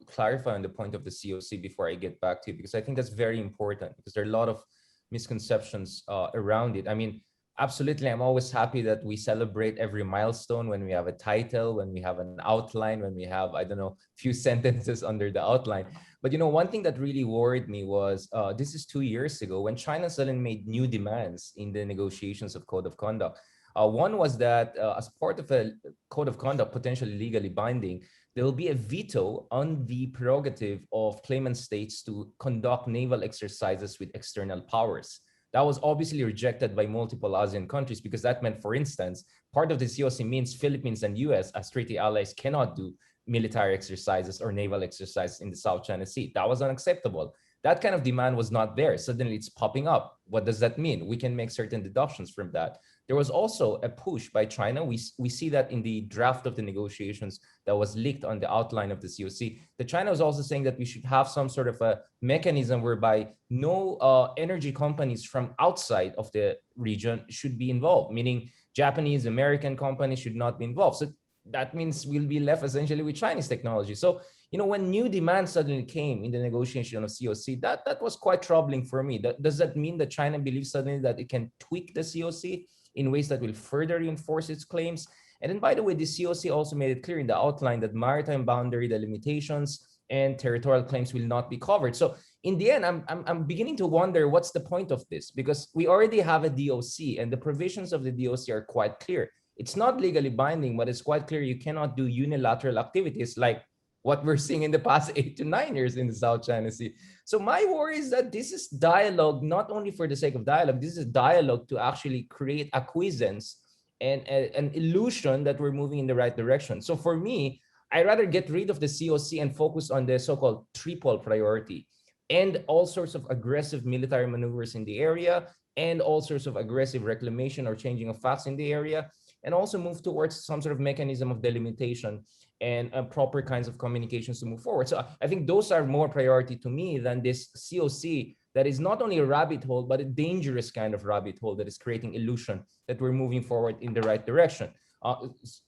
clarify on the point of the COC before I get back to you, because I think that's very important, because there are a lot of misconceptions around it. I mean, absolutely, I'm always happy that we celebrate every milestone when we have a title, when we have an outline, when we have, I don't know, few sentences under the outline. But one thing that really worried me was, this is 2 years ago when China suddenly made new demands in the negotiations of Code of Conduct. One was that as part of a code of conduct, potentially legally binding, there will be a veto on the prerogative of claimant states to conduct naval exercises with external powers. That was obviously rejected by multiple ASEAN countries, because that meant, for instance, part of the COC means Philippines and US as treaty allies cannot do military exercises or naval exercises in the South China Sea. That was unacceptable. That kind of demand was not there. Suddenly it's popping up. What does that mean? We can make certain deductions from that. There was also a push by China. We see that in the draft of the negotiations that was leaked on the outline of the COC. The China was also saying that we should have some sort of a mechanism whereby no energy companies from outside of the region should be involved, meaning Japanese, American companies should not be involved. So that means we'll be left essentially with Chinese technology. So, when new demands suddenly came in the negotiation of COC, that was quite troubling for me. Does that mean that China believes suddenly that it can tweak the COC in ways that will further reinforce its claims? And then, by the way, the COC also made it clear in the outline that maritime boundary delimitations and territorial claims will not be covered. So in the end, I'm beginning to wonder what's the point of this, because we already have a DOC and the provisions of the DOC are quite clear. It's not legally binding, but it's quite clear you cannot do unilateral activities like what we're seeing in the past 8 to 9 years in the South China Sea. So my worry is that this is dialogue, not only for the sake of dialogue, this is dialogue to actually create acquiescence and an illusion that we're moving in the right direction. So for me, I rather get rid of the COC and focus on the so-called triple priority and all sorts of aggressive military maneuvers in the area and all sorts of aggressive reclamation or changing of facts in the area, and also move towards some sort of mechanism of delimitation and proper kinds of communications to move forward. So I think those are more priority to me than this COC that is not only a rabbit hole, but a dangerous kind of rabbit hole that is creating illusion that we're moving forward in the right direction.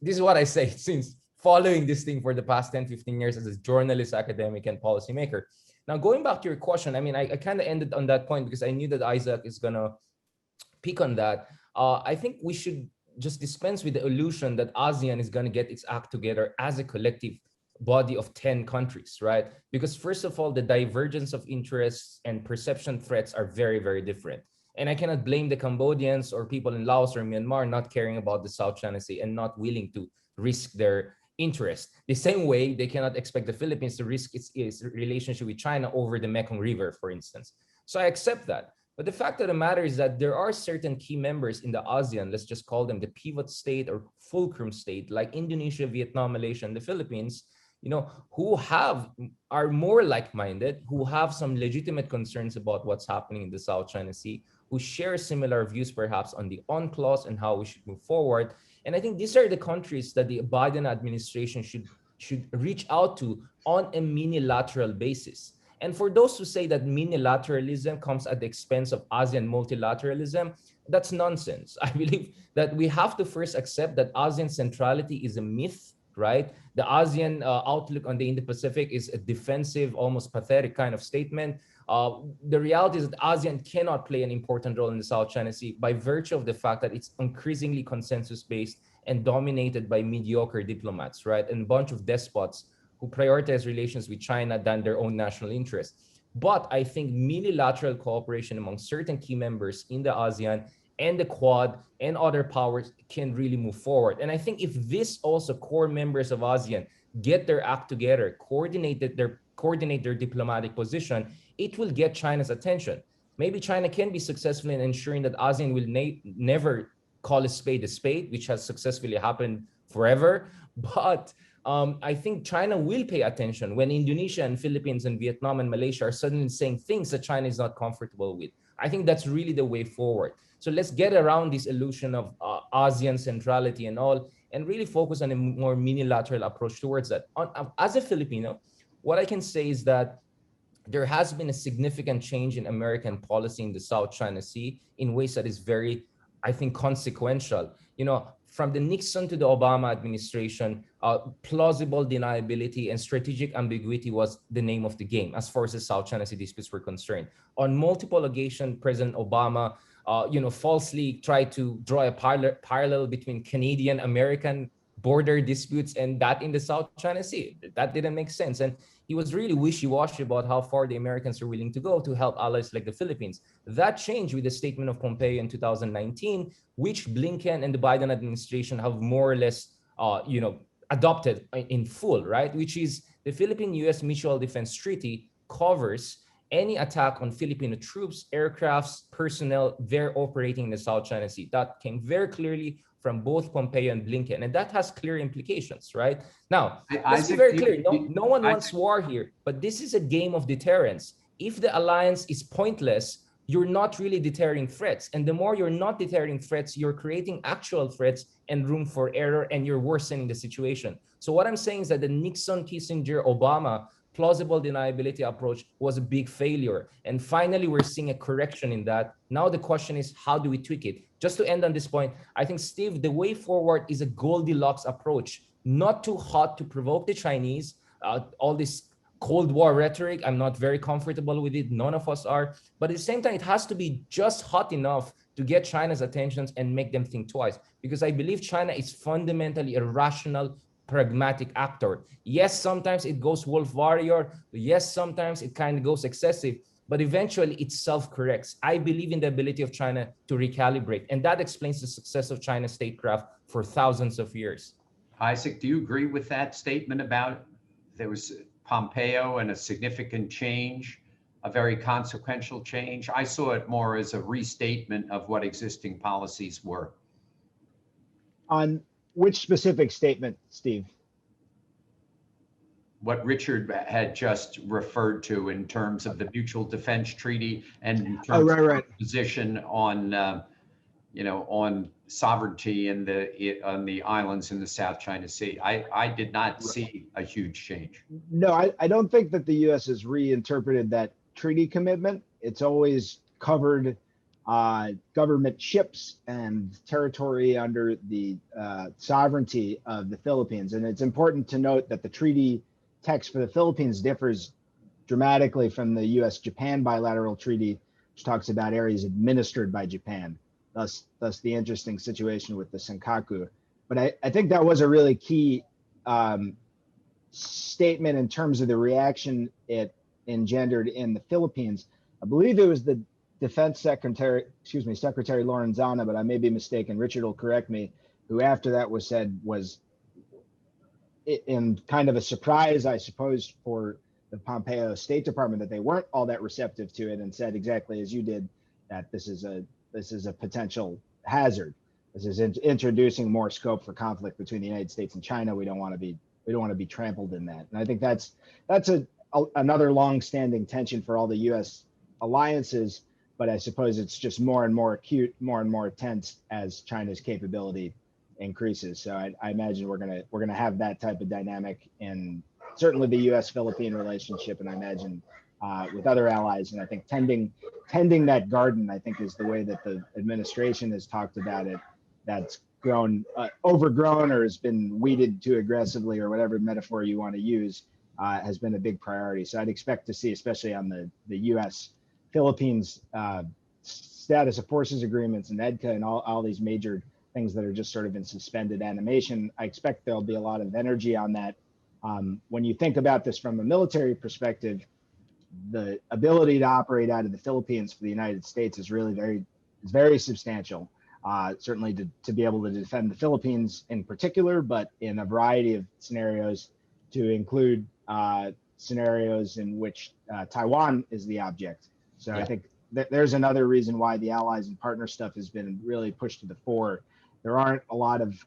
This is what I say since following this thing for the past 10, 15 years as a journalist, academic, and policymaker. Now, going back to your question, I mean, I kind of ended on that point because I knew that Isaac is going to pick on that. I think we should just dispense with the illusion that ASEAN is going to get its act together as a collective body of 10 countries, right? Because first of all, the divergence of interests and perception threats are very, very different. And I cannot blame the Cambodians or people in Laos or Myanmar not caring about the South China Sea and not willing to risk their interest. The same way they cannot expect the Philippines to risk its relationship with China over the Mekong River, for instance. So I accept that. But the fact of the matter is that there are certain key members in the ASEAN, let's just call them the pivot state or fulcrum state, like Indonesia, Vietnam, Malaysia, and the Philippines, who are more like-minded, who have some legitimate concerns about what's happening in the South China Sea, who share similar views perhaps on the UNCLOS and how we should move forward. And I think these are the countries that the Biden administration should reach out to on a minilateral basis. And for those who say that minilateralism comes at the expense of ASEAN multilateralism, that's nonsense. I believe that we have to first accept that ASEAN centrality is a myth, right? The ASEAN outlook on the Indo-Pacific is a defensive, almost pathetic kind of statement. The reality is that ASEAN cannot play an important role in the South China Sea by virtue of the fact that it's increasingly consensus-based and dominated by mediocre diplomats, right? And a bunch of despots who prioritize relations with China than their own national interests. But I think multilateral cooperation among certain key members in the ASEAN and the Quad and other powers can really move forward. And I think if this also core members of ASEAN get their act together, coordinate their diplomatic position, it will get China's attention. Maybe China can be successful in ensuring that ASEAN will never call a spade, which has successfully happened forever. But I think China will pay attention when Indonesia and Philippines and Vietnam and Malaysia are suddenly saying things that China is not comfortable with. I think that's really the way forward. So let's get around this illusion of ASEAN centrality and all, and really focus on a more unilateral approach towards that. As a Filipino, what I can say is that there has been a significant change in American policy in the South China Sea in ways that is very, I think, consequential. From the Nixon to the Obama administration, plausible deniability and strategic ambiguity was the name of the game as far as the South China Sea disputes were concerned. On multiple occasions, President Obama, falsely tried to draw a parallel between Canadian-American border disputes and that in the South China Sea. That didn't make sense. And he was really wishy-washy about how far the Americans are willing to go to help allies like the Philippines. That changed with the statement of Pompeo in 2019, which Blinken and the Biden administration have more or less, adopted in full, right? Which is the Philippine-U.S. Mutual Defense Treaty covers any attack on Filipino troops, aircrafts, personnel, they're operating in the South China Sea. That came very clearly from both Pompeo and Blinken, and that has clear implications, right? Now, let's be very clear. No one wants war here, but this is a game of deterrence. if the alliance is pointless, you're not really deterring threats. And the more you're not deterring threats, you're creating actual threats and room for error, and you're worsening the situation. So what I'm saying is that the Nixon, Kissinger, Obama plausible deniability approach was a big failure. And finally, we're seeing a correction in that. Now the question is, how do we tweak it? Just to end on this point, I think, Steve, the way forward is a Goldilocks approach, not too hot to provoke the Chinese, all this Cold War rhetoric. I'm not very comfortable with it. None of us are. But at the same time, it has to be just hot enough to get China's attentions and make them think twice. Because I believe China is fundamentally a rational, pragmatic actor. Yes, sometimes it goes wolf warrior. Yes, sometimes it kind of goes excessive. But eventually it self-corrects. I believe in the ability of China to recalibrate. And that explains the success of China's statecraft for thousands of years. Isaac, do you agree with that statement about there was Pompeo and a significant change, a very consequential change? I saw it more as a restatement of what existing policies were. On which specific statement, Steve? What Richard had just referred to in terms of the mutual defense treaty and in terms of position on, on sovereignty in on the islands in the South China Sea. I did not see a huge change. No, I don't think that the U.S. has reinterpreted that treaty commitment. It's always covered government ships and territory under the sovereignty of the Philippines. And it's important to note that the treaty text for the Philippines differs dramatically from the U.S.-Japan bilateral treaty, which talks about areas administered by Japan. Thus the interesting situation with the Senkaku. But I think that was a really key statement in terms of the reaction it engendered in the Philippines. I believe it was the Defense Secretary, Secretary Lorenzana, but I may be mistaken. Richard will correct me, who after that was said was in kind of a surprise, I suppose, for the Pompeo State Department, that they weren't all that receptive to it, and said exactly as you did, that this is a potential hazard. This is introducing more scope for conflict between the United States and China. We don't want to be trampled in that. And I think that's another long-standing tension for all the U.S. alliances. But I suppose it's just more and more acute, more and more tense as China's capability increases. So I imagine we're gonna have that type of dynamic in certainly the U.S.-Philippine relationship, and I imagine with other allies. And I think tending that garden, I think, is the way that the administration has talked about it. That's grown overgrown or has been weeded too aggressively, or whatever metaphor you want to use, has been a big priority. So I'd expect to see, especially on the U.S. Philippines status of forces agreements and EDCA and all these major things that are just sort of in suspended animation. I expect there'll be a lot of energy on that. When you think about this from a military perspective, the ability to operate out of the Philippines for the United States is really very substantial. Certainly to be able to defend the Philippines in particular, but in a variety of scenarios, to include scenarios in which Taiwan is the object. So yeah. I think there's another reason why the allies and partner stuff has been really pushed to the fore. There aren't a lot of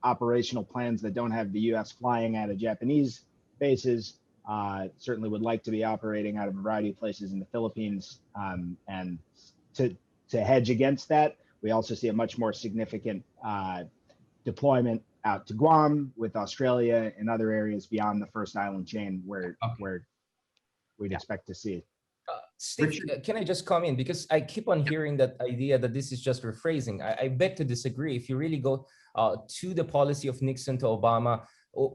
operational plans that don't have the U.S. flying out of Japanese bases. Certainly would like to be operating out of a variety of places in the Philippines. And to hedge against that, we also see a much more significant deployment out to Guam with Australia and other areas beyond the first island chain where we'd expect to see. Steve, can I just come in? Because I keep on hearing that idea that this is just rephrasing. I beg to disagree. If you really go to the policy of Nixon to Obama,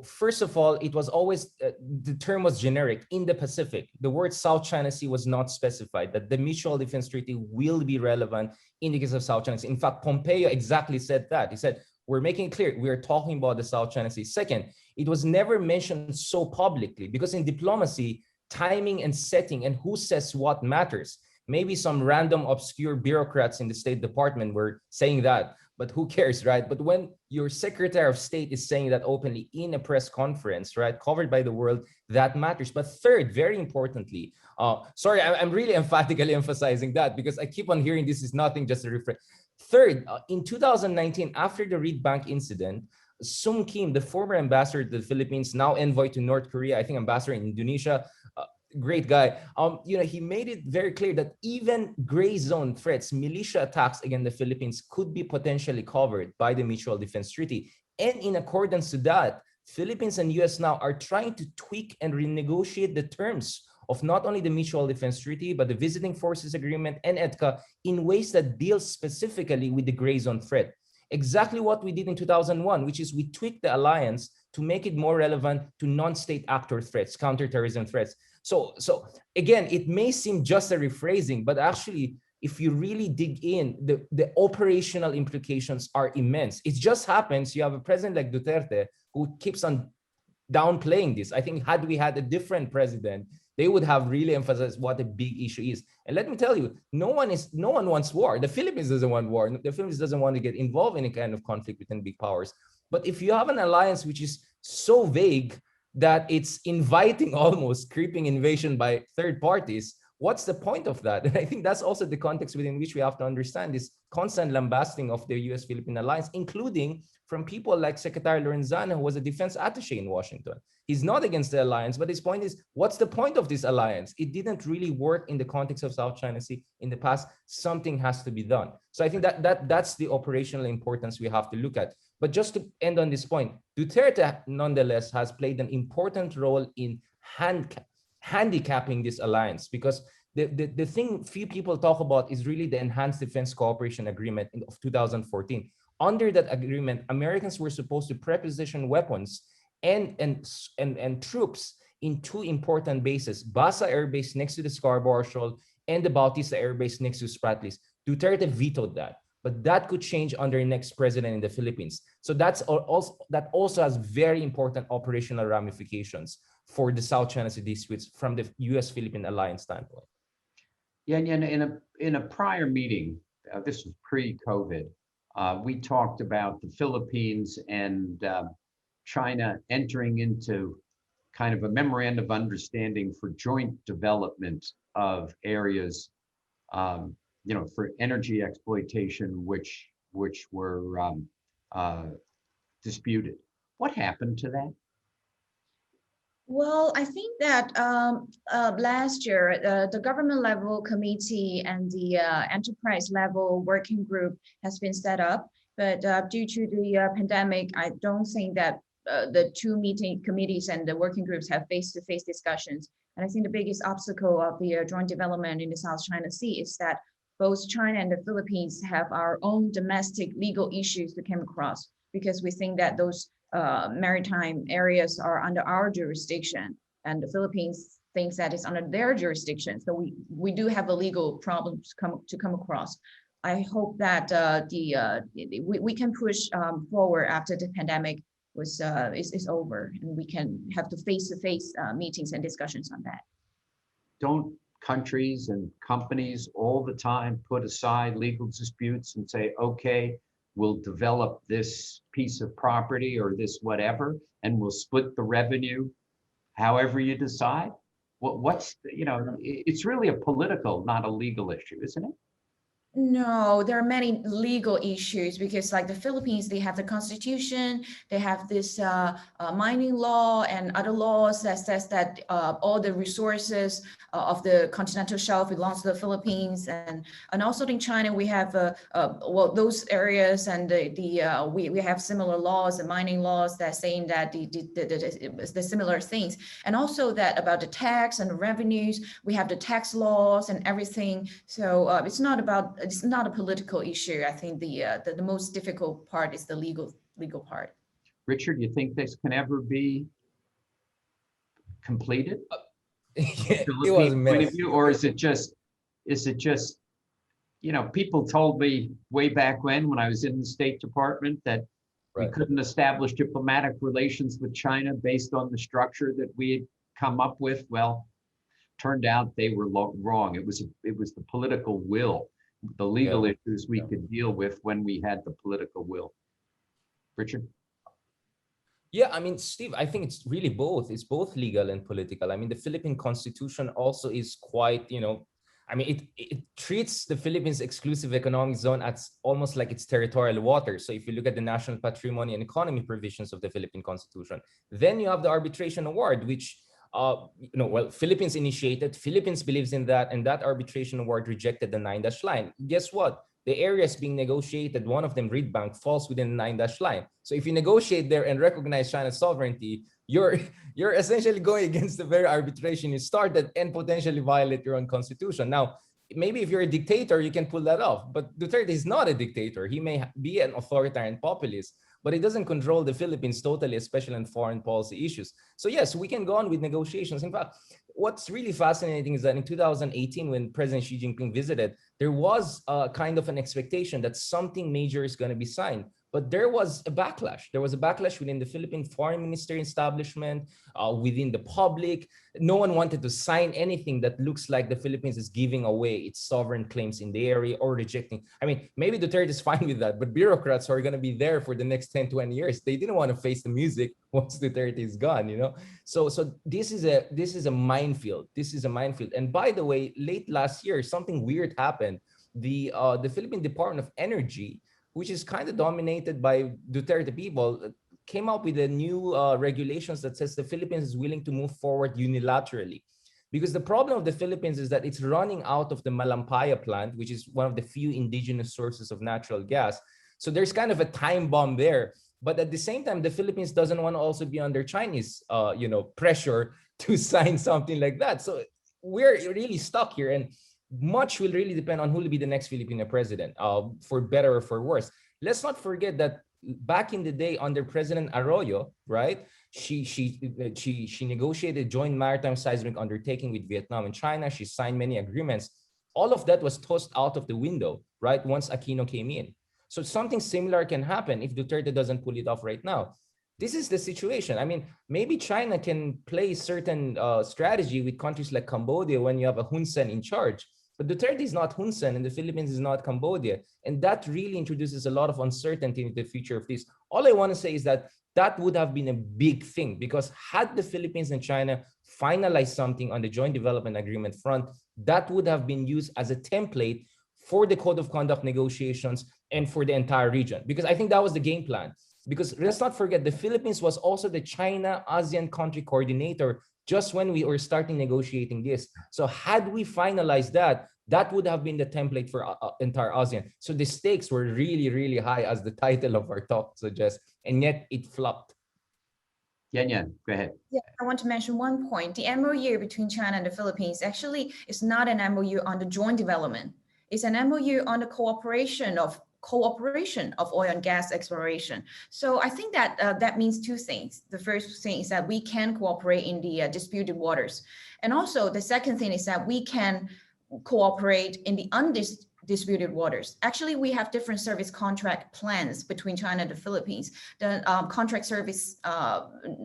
first of all, it was always, the term was generic, in the Pacific. The word South China Sea was not specified, that the Mutual Defense Treaty will be relevant in the case of South China Sea. In fact, Pompeo exactly said that. He said, we're making it clear, we're talking about the South China Sea. Second, it was never mentioned so publicly, because in diplomacy, timing and setting and who says what matters. Maybe some random obscure bureaucrats in the State Department were saying that, but who cares, right? But when your Secretary of State is saying that openly in a press conference, right, covered by the world, that matters. But third, very importantly, sorry, I'm really emphatically emphasizing that because I keep on hearing this is nothing, just a reference. Third, in 2019, after the Reed Bank incident, Sung Kim, the former ambassador to the Philippines, now envoy to North Korea, I think ambassador in Indonesia, great guy. He made it very clear that even gray zone threats, militia attacks against the Philippines could be potentially covered by the Mutual Defense Treaty. And in accordance to that, Philippines and US now are trying to tweak and renegotiate the terms of not only the Mutual Defense Treaty, but the Visiting Forces Agreement and EDCA in ways that deal specifically with the gray zone threat. Exactly what we did in 2001, which is we tweaked the alliance to make it more relevant to non-state actor threats, counterterrorism threats. So again, it may seem just a rephrasing, but actually, if you really dig in, the operational implications are immense. It just happens you have a president like Duterte who keeps on downplaying this. I think had we had a different president, they would have really emphasized what a big issue is. And let me tell you, no one wants war. The Philippines doesn't want war. The Philippines doesn't want to get involved in any kind of conflict between big powers. But if you have an alliance which is so vague that it's inviting almost creeping invasion by third parties, what's the point of that? And I think that's also the context within which we have to understand this constant lambasting of the US-Philippine alliance, including from people like Secretary Lorenzana, who was a defense attaché in Washington. He's not against the alliance, but his point is, what's the point of this alliance? It didn't really work in the context of South China Sea in the past. Something has to be done. So I think that's the operational importance we have to look at. But just to end on this point, Duterte nonetheless has played an important role in handicapping this alliance, because the thing few people talk about is really the Enhanced Defense Cooperation Agreement of 2014. Under that agreement, Americans were supposed to preposition weapons and troops in two important bases, Basa Air Base next to the Scarborough Shoal and the Bautista Air Base next to Spratlys. Duterte vetoed that, but that could change under the next president in the Philippines. So that also has very important operational ramifications for the South China Sea disputes from the US-Philippine alliance standpoint. Yeah, and in a prior meeting, this was pre-COVID, we talked about the Philippines and China entering into kind of a memorandum of understanding for joint development of areas, for energy exploitation, which were disputed. What happened to that? Well, I think that last year, the government level committee and the enterprise level working group has been set up. But due to the pandemic, I don't think that the two meeting committees and the working groups have face-to-face discussions. And I think the biggest obstacle of the joint development in the South China Sea is that both China and the Philippines have our own domestic legal issues to come across, because we think that those maritime areas are under our jurisdiction, and the Philippines thinks that it's under their jurisdiction. So we do have a legal problem to come across. I hope that we can push forward after the pandemic is over, and we can have the face-to-face meetings and discussions on that. Don't countries and companies all the time put aside legal disputes and say, okay, we'll develop this piece of property or this whatever, and we'll split the revenue however you decide? It's really a political, not a legal issue, isn't it? No, there are many legal issues, because like the Philippines, they have the constitution, they have this mining law and other laws that says that all the resources of the continental shelf belongs to the Philippines, and also in China we have those areas, and we have similar laws and mining laws that saying that the similar things, and also that about the tax and the revenues, we have the tax laws and everything. So it's not a political issue. I think the most difficult part is the legal part. Richard, you think this can ever be completed? It was a mess. Or is it just, people told me way back when I was in the State Department that we couldn't establish diplomatic relations with China based on the structure that we had come up with. Well, turned out they were wrong. It was the political will, the legal issues we could deal with when we had the political will. Richard? Yeah, I mean, Steve, I think it's really both. It's both legal and political. I mean, the Philippine Constitution also is quite, it treats the Philippines exclusive economic zone as almost like its territorial water. So if you look at the national patrimony and economy provisions of the Philippine Constitution, then you have the arbitration award, which well, Philippines initiated, Philippines believes in that, and that arbitration award rejected the 9-dash line. Guess what? The areas being negotiated, one of them, Reed Bank, falls within the 9-dash line. So if you negotiate there and recognize China's sovereignty, you're essentially going against the very arbitration you started and potentially violate your own constitution. Now, maybe if you're a dictator, you can pull that off. But Duterte is not a dictator. He may be an authoritarian populist, but he doesn't control the Philippines totally, especially in foreign policy issues. So yes, we can go on with negotiations. In fact, what's really fascinating is that in 2018, when President Xi Jinping visited, there was kind of an expectation that something major is going to be signed. But there was a backlash. There was a backlash within the Philippine foreign ministry establishment, within the public. No one wanted to sign anything that looks like the Philippines is giving away its sovereign claims in the area or rejecting. I mean, maybe Duterte is fine with that, but bureaucrats who are going to be there for the next 10, 20 years, they didn't want to face the music once Duterte is gone, you know? So this is a minefield. This is a minefield. And by the way, late last year, something weird happened. The Philippine Department of Energy, which is kind of dominated by Duterte people, came up with a new regulations that says the Philippines is willing to move forward unilaterally. Because the problem of the Philippines is that it's running out of the Malampaya plant, which is one of the few indigenous sources of natural gas. So there's kind of a time bomb there. But at the same time, the Philippines doesn't want to also be under Chinese pressure to sign something like that. So we're really stuck here. And much will really depend on who will be the next Filipino president, for better or for worse. Let's not forget that back in the day under President Arroyo, right? She negotiated joint maritime seismic undertaking with Vietnam and China. She signed many agreements. All of that was tossed out of the window, right? Once Aquino came in. So something similar can happen if Duterte doesn't pull it off right now. This is the situation. I mean, maybe China can play certain strategy with countries like Cambodia when you have a Hun Sen in charge. But Duterte is not Hun Sen and the Philippines is not Cambodia. And that really introduces a lot of uncertainty in the future of this. All I want to say is that that would have been a big thing, because had the Philippines and China finalized something on the joint development agreement front, that would have been used as a template for the code of conduct negotiations and for the entire region. Because I think that was the game plan. Because let's not forget, the Philippines was also the China ASEAN country coordinator just when we were starting negotiating this. So had we finalized that, that would have been the template for entire ASEAN. So the stakes were really, really high, as the title of our talk suggests, and yet it flopped. Yan Yan, go ahead. Yeah, I want to mention one point. The MOU between China and the Philippines actually is not an MOU on the joint development. It's an MOU on the cooperation of oil and gas exploration. So I think that that means two things. The first thing is that we can cooperate in the disputed waters. And also the second thing is that we can cooperate in the undisputed waters. Actually, we have different service contract plans between China and the Philippines. The contract service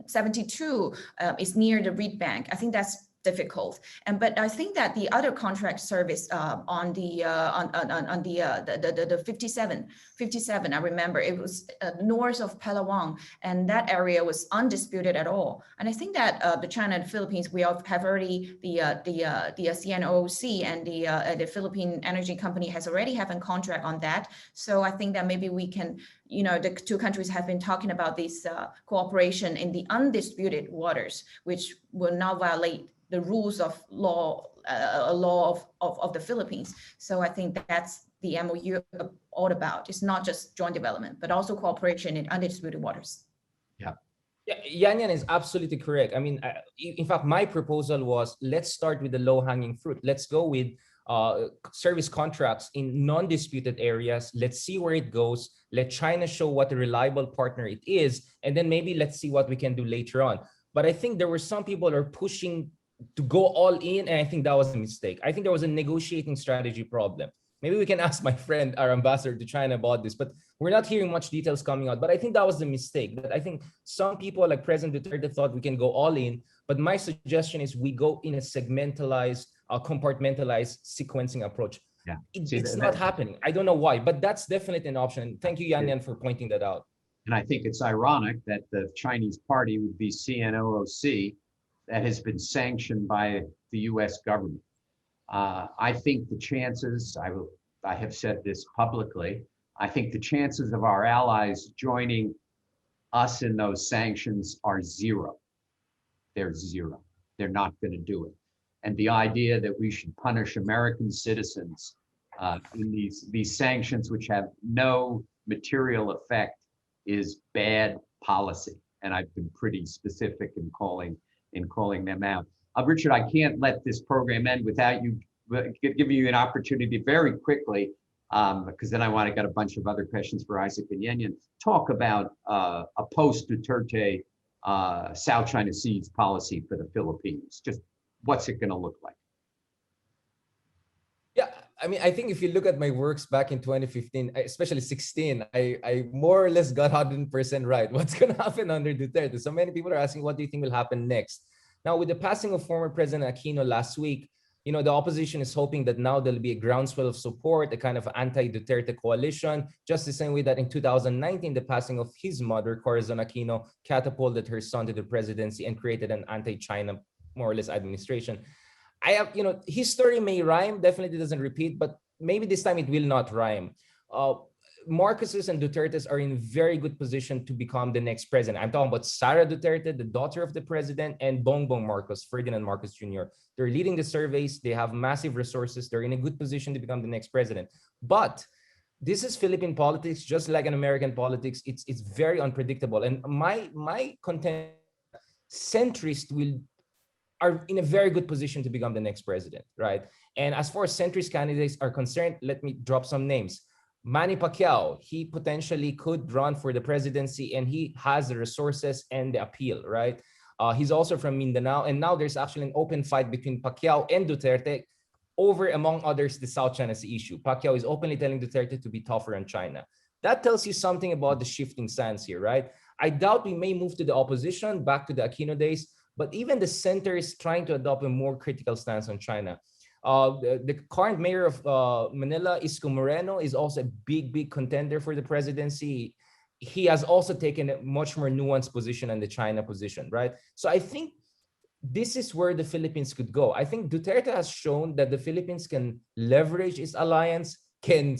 72 is near the Reed Bank. I think that's difficult. But I think that the other contract service on the 57, I remember it was north of Palawan, and that area was undisputed at all. And I think that the China and the Philippines, we have already the CNOOC and the Philippine Energy Company has already have a contract on that. So I think that maybe we can, the two countries have been talking about this cooperation in the undisputed waters, which will not violate the rules of law of the Philippines. So I think that's the MOU all about. It's not just joint development, but also cooperation in undisputed waters. Yeah. Yeah, Yan Yan is absolutely correct. I mean, in fact, my proposal was, let's start with the low-hanging fruit. Let's go with service contracts in non-disputed areas. Let's see where it goes. Let China show what a reliable partner it is, and then maybe let's see what we can do later on. But I think there were some people who are pushing to go all in, and I think that was a mistake. I think there was a negotiating strategy problem. Maybe we can ask my friend, our ambassador to China, about this, but we're not hearing much details coming out. But I think that was the mistake. That I think some people like President Duterte thought we can go all in, but my suggestion is we go in a segmentalized, compartmentalized sequencing approach. Yeah. It's not happening. I don't know why, but that's definitely an option. Thank you, Yan Yan, for pointing that out. And I think it's ironic that the Chinese party would be CNOOC, that has been sanctioned by the US government. I think the chances, I have said this publicly, I think the chances of our allies joining us in those sanctions are zero. They're zero. they're not going to do it. And the idea that we should punish American citizens in these sanctions, which have no material effect, is bad policy. And I've been pretty specific in calling them out. Richard, I can't let this program end without you giving you an opportunity very quickly, because then I want to get a bunch of other questions for Isaac and Yenyan. Talk about a post-Duterte South China Sea's policy for the Philippines. Just what's it going to look like? Yeah, I mean, I think if you look at my works back in 2015, especially 16, I more or less got 100% right. What's going to happen under Duterte? So many people are asking, what do you think will happen next? Now, with the passing of former President Aquino last week, you know, the opposition is hoping that now there'll be a groundswell of support, a kind of anti-Duterte coalition, just the same way that in 2019, the passing of his mother, Corazon Aquino, catapulted her son to the presidency and created an anti-China, more or less, administration. I have, you know, his story may rhyme, definitely doesn't repeat, but maybe this time it will not rhyme. Marcoses and Dutertes are in very good position to become the next president. I'm talking about Sara Duterte, the daughter of the president, and Bongbong Marcos, Ferdinand Marcos Jr. They're leading the surveys. They have massive resources. They're in a good position to become the next president. But this is Philippine politics, just like in American politics. It's very unpredictable. And my content, centrists are in a very good position to become the next president, right? And as far as centrist candidates are concerned, let me drop some names. Manny Pacquiao, he potentially could run for the presidency, and he has the resources and the appeal, right? He's also from Mindanao, and now there's actually an open fight between Pacquiao and Duterte over, among others, the South China Sea issue. Pacquiao is openly telling Duterte to be tougher on China. That tells you something about the shifting sands here, right? I doubt we may move to the opposition, back to the Aquino days, but even the center is trying to adopt a more critical stance on China. The current mayor of Manila, Isko Moreno, is also a big contender for the presidency. He has also taken a much more nuanced position on the China position, right? So I think this is where the Philippines could go. I think Duterte has shown that the Philippines can leverage its alliance, can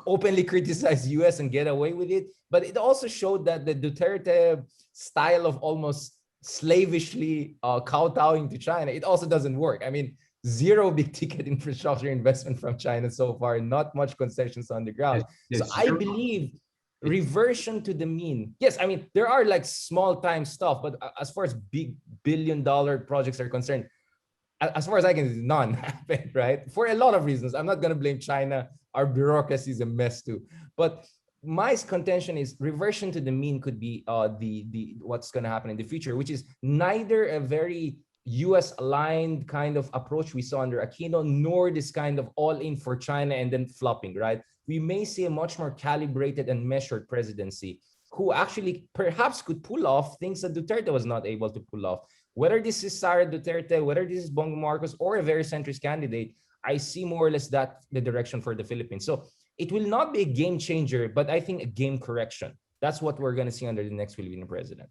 openly criticize US and get away with it. But it also showed that the Duterte style of almost slavishly kowtowing to China, it also doesn't work. I mean, zero big ticket infrastructure investment from China so far, not much concessions on the ground. So I believe reversion to the mean. Yes, I mean, there are like small time stuff, but as far as big billion-dollar projects are concerned, as far as I can see, none happened, right? For a lot of reasons. I'm not going to blame China. Our bureaucracy is a mess too. But my contention is reversion to the mean could be the what's going to happen in the future, which is neither a very US aligned kind of approach we saw under Aquino, nor this kind of all in for China and then flopping, right? We may see a much more calibrated and measured presidency who actually perhaps could pull off things that Duterte was not able to pull off. Whether this is Sara Duterte, whether this is Bongbong Marcos, or a very centrist candidate, I see more or less that the direction for the Philippines. So it will not be a game changer, but I think a game correction. That's what we're going to see under the next Filipino president.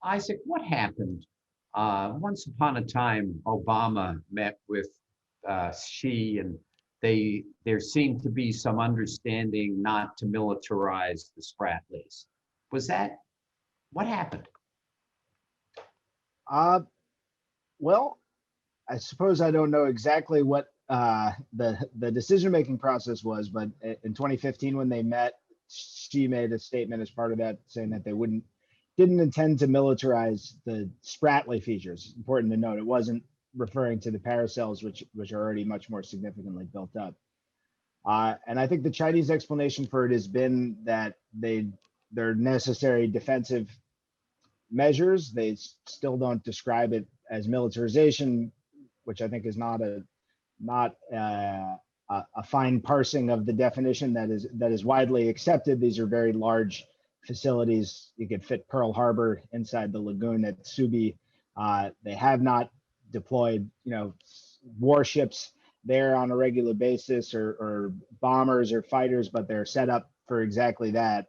Isaac, what happened? Once upon a time, Obama met with Xi, and there seemed to be some understanding not to militarize the Spratlys. Was that what happened? Well, I suppose I don't know exactly what the decision-making process was, but in 2015 when they met, Xi made a statement as part of that saying that they didn't intend to militarize the Spratly features. Important to note, it wasn't referring to the paracells, which are already much more significantly built up. And I think the Chinese explanation for it has been that they're necessary defensive measures. They still don't describe it as militarization, which I think is not a fine parsing of the definition that is widely accepted. These are very large facilities. You could fit Pearl Harbor inside the lagoon at Subi. They have not deployed, warships there on a regular basis or bombers or fighters, but they're set up for exactly that.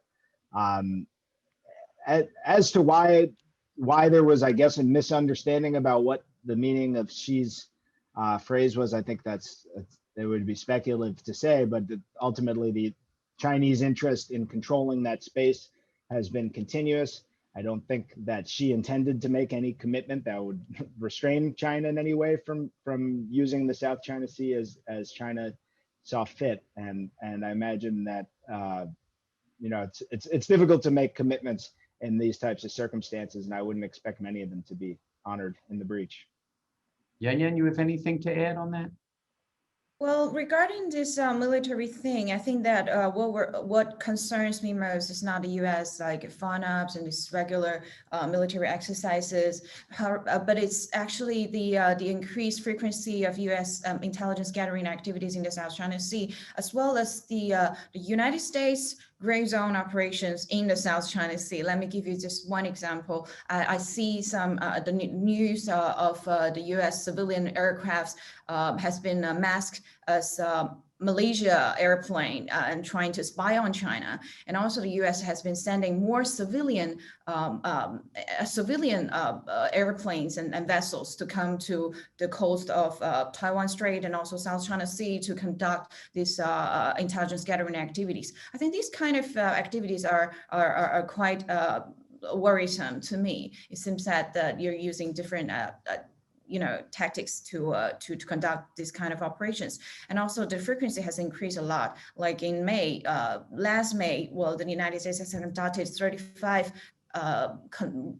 As to why there was, I guess, a misunderstanding about what the meaning of Xi's phrase was, I think it would be speculative to say, but ultimately the Chinese interest in controlling that space has been continuous. I don't think that she intended to make any commitment that would restrain China in any way from using the South China Sea as China saw fit. And I imagine that you know, it's difficult to make commitments in these types of circumstances, and I wouldn't expect many of them to be honored in the breach. Yan, you have anything to add on that? Well, regarding this military thing, I think that what concerns me most is not the U.S. like FONOPs and these regular military exercises, but it's actually the increased frequency of U.S. Intelligence gathering activities in the South China Sea, as well as the United States gray zone operations in the South China Sea. Let me give you just one example. I see some the news of the U.S. civilian aircrafts has been masked as Malaysia airplane and trying to spy on China. And also the US has been sending more civilian airplanes and vessels to come to the coast of Taiwan Strait and also South China Sea to conduct these intelligence gathering activities. I think these kind of activities are quite worrisome to me. It seems that you're using different tactics to conduct these kind of operations. And also the frequency has increased a lot. Like in May, last May, well, the United States has conducted 35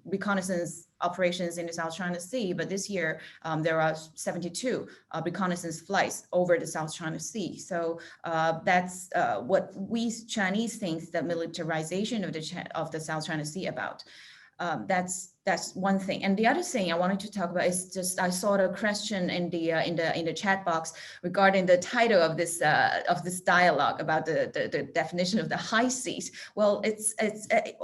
reconnaissance operations in the South China Sea, but this year there are 72 reconnaissance flights over the South China Sea. So that's what we Chinese think the militarization of the South China Sea about. That's one thing. And the other thing I wanted to talk about is just I saw the question in the chat box regarding the title of this dialogue about the definition of the high seas. Well,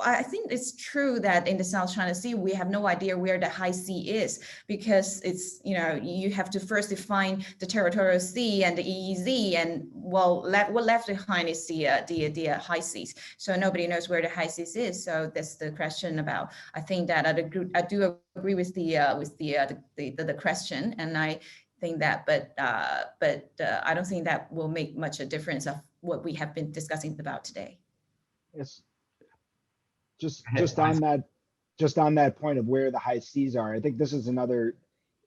I think it's true that in the South China Sea we have no idea where the high sea is, because it's you have to first define the territorial sea and the EEZ, and well, what left behind is the high seas. So nobody knows where the high seas is. So that's the question about. I think that I do agree with the question, and I think that, but I don't think that will make much a difference of what we have been discussing about today. Yes. Just on that point of where the high seas are, I think this is another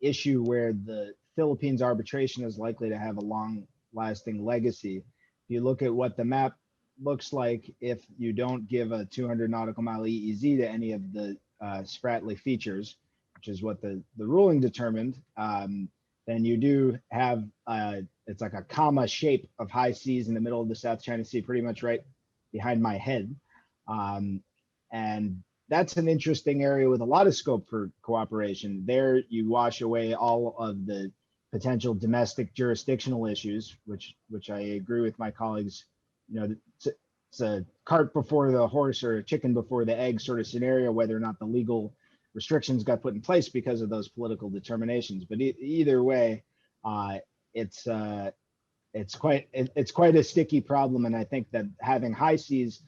issue where the Philippines arbitration is likely to have a long-lasting legacy. If you look at what the map looks like, if you don't give a 200 nautical mile EEZ to any of the Spratly features, which is what the ruling determined, then you do have it's like a comma shape of high seas in the middle of the South China Sea, pretty much right behind my head. And that's an interesting area with a lot of scope for cooperation. There you wash away all of the potential domestic jurisdictional issues, which I agree with my colleagues. It's a cart before the horse or a chicken before the egg sort of scenario, whether or not the legal restrictions got put in place because of those political determinations. But either way, it's quite a sticky problem, and I think that having high seas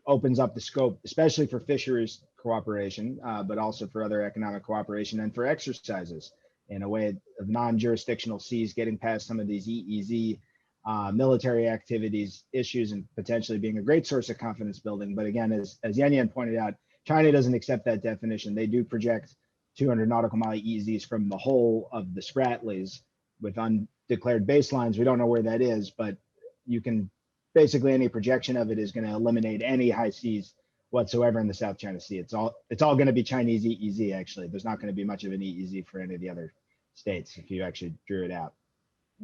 opens up the scope, especially for fisheries cooperation, but also for other economic cooperation and for exercises in a way of non-jurisdictional seas, getting past some of these EEZ military activities issues, and potentially being a great source of confidence building. But again, as Yan pointed out, China doesn't accept that definition. They do project 200 nautical mile EEZs from the whole of the Spratlys with undeclared baselines. We don't know where that is, but you can basically, any projection of it is going to eliminate any high seas whatsoever in the South China Sea. It's all going to be Chinese EEZ. Actually, there's not going to be much of an EEZ for any of the other states if you actually drew it out.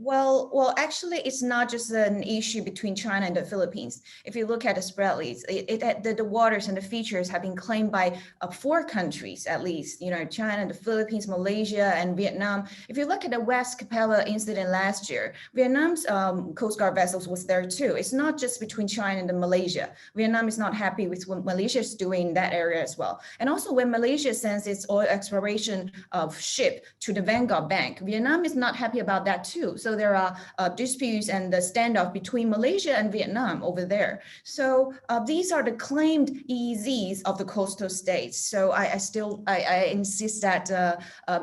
Well, actually, it's not just an issue between China and the Philippines. If you look at the Spratlys, the waters and the features have been claimed by 4 countries at least. China, the Philippines, Malaysia, and Vietnam. If you look at the West Capella incident last year, Vietnam's Coast Guard vessels was there too. It's not just between China and Malaysia. Vietnam is not happy with what Malaysia is doing in that area as well. And also, when Malaysia sends its oil exploration ship to the Vanguard Bank, Vietnam is not happy about that too. so there are disputes and the standoff between Malaysia and Vietnam over there. So these are the claimed EEZs of the coastal states. So I insist that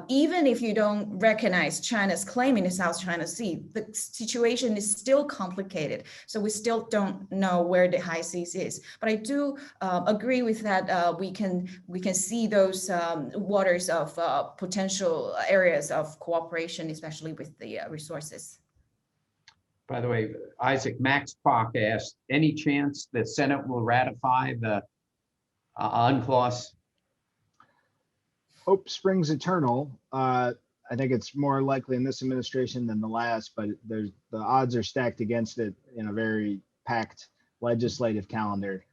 even if you don't recognize China's claim in the South China Sea, the situation is still complicated. So we still don't know where the high seas is. But I do agree with that. We can see those waters of potential areas of cooperation, especially with the resources. By the way, Isaac Max Pock asked, any chance the Senate will ratify the UNCLOS? Hope springs eternal. I think it's more likely in this administration than the last, but the odds are stacked against it in a very packed legislative calendar.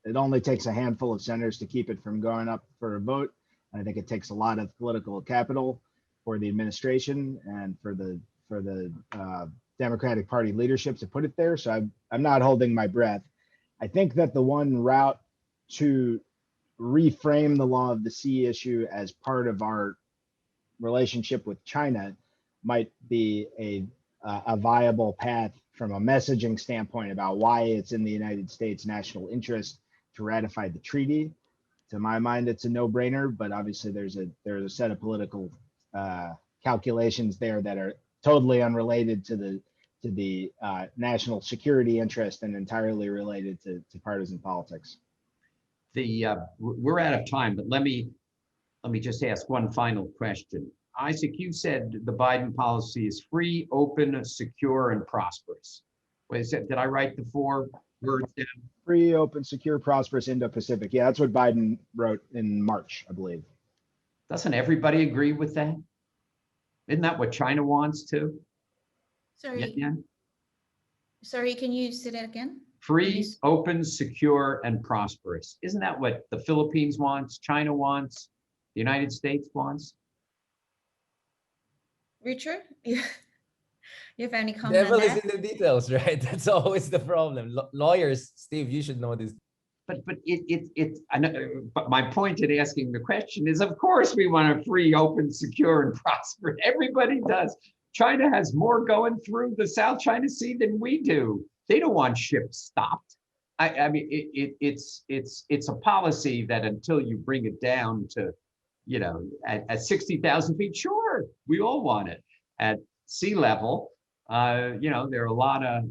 It only takes a handful of senators to keep it from going up for a vote. I think it takes a lot of political capital for the administration and for the Democratic Party leadership to put it there. So I'm not holding my breath. I think that the one route to reframe the law of the sea issue as part of our relationship with China might be a viable path from a messaging standpoint about why it's in the United States' national interest to ratify the treaty. To my mind, it's a no-brainer, but obviously there's a set of political calculations there that are totally unrelated to the national security interest and entirely related to partisan politics. We're out of time, but let me just ask one final question. Isaac, you said the Biden policy is free, open, secure, and prosperous. Wait, did I write the 4 words down? Free, open, secure, prosperous, Indo-Pacific. Yeah, that's what Biden wrote in March, I believe. Doesn't everybody agree with that? Isn't that what China wants too? Sorry, Yeah. sorry, can you say that again? Free, open, secure, and prosperous. Isn't that what the Philippines wants, China wants, the United States wants? Richard, you have any comment Devil on is that? in the details, right? That's always the problem. Lawyers, Steve, you should know this. But I know, but my point in asking the question is, of course, we want a free, open, secure, and prosperous. Everybody does. China has more going through the South China Sea than we do. They don't want ships stopped. I mean, it's a policy that until you bring it down to, you know, at 60,000 feet, sure, we all want it. At sea level, you know, there are a lot of.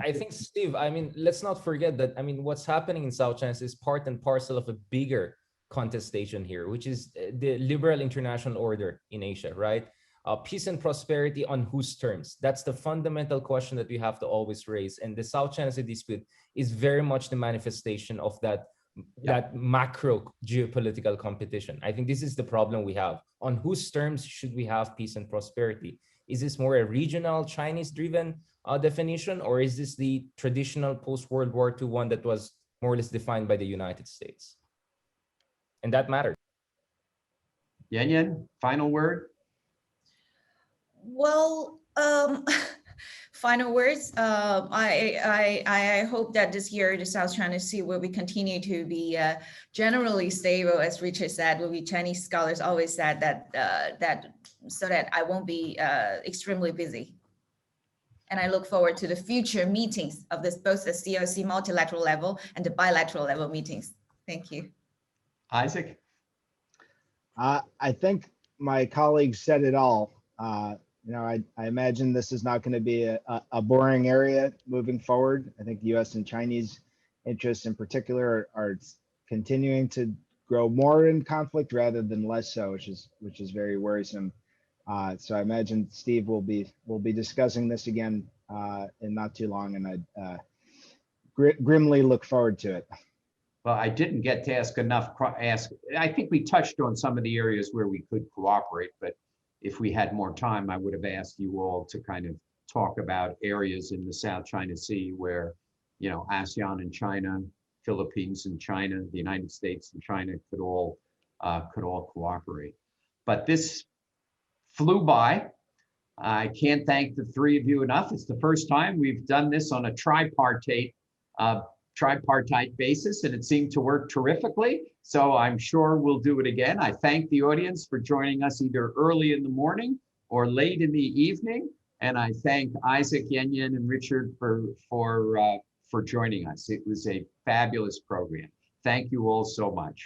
I think, Steve, I mean, let's not forget that, I mean, what's happening in South China is part and parcel of a bigger contestation here, which is the liberal international order in Asia, right? Peace and prosperity on whose terms? That's the fundamental question that we have to always raise. And the South China Sea dispute is very much the manifestation of that macro geopolitical competition. I think this is the problem we have. On whose terms should we have peace and prosperity? Is this more a regional Chinese-driven definition, or is this the traditional post-World War II one that was more or less defined by the United States? And that matters. Yan, final word? Well, final words. I hope that this year the South China Sea will be continue to be generally stable, as Richard said. Will be Chinese scholars always said that so that I won't be extremely busy. And I look forward to the future meetings of this, both the COC multilateral level and the bilateral level meetings. Thank you. Isaac? I think my colleagues said it all. You know, I imagine this is not going to be a boring area moving forward. I think U.S. and Chinese interests in particular are continuing to grow more in conflict rather than less so, which is very worrisome. So I imagine Steve will be discussing this again in not too long, and I grimly look forward to it. Well, I didn't get to ask enough. I think we touched on some of the areas where we could cooperate, but if we had more time, I would have asked you all to kind of talk about areas in the South China Sea where, you know, ASEAN and China, Philippines and China, the United States and China could all cooperate. But this flew by. I can't thank the 3 of you enough. It's the first time we've done this on a tripartite basis, and it seemed to work terrifically. So I'm sure we'll do it again. I thank the audience for joining us either early in the morning or late in the evening. And I thank Isaac, Yenyen, and Richard for joining us. It was a fabulous program. Thank you all so much.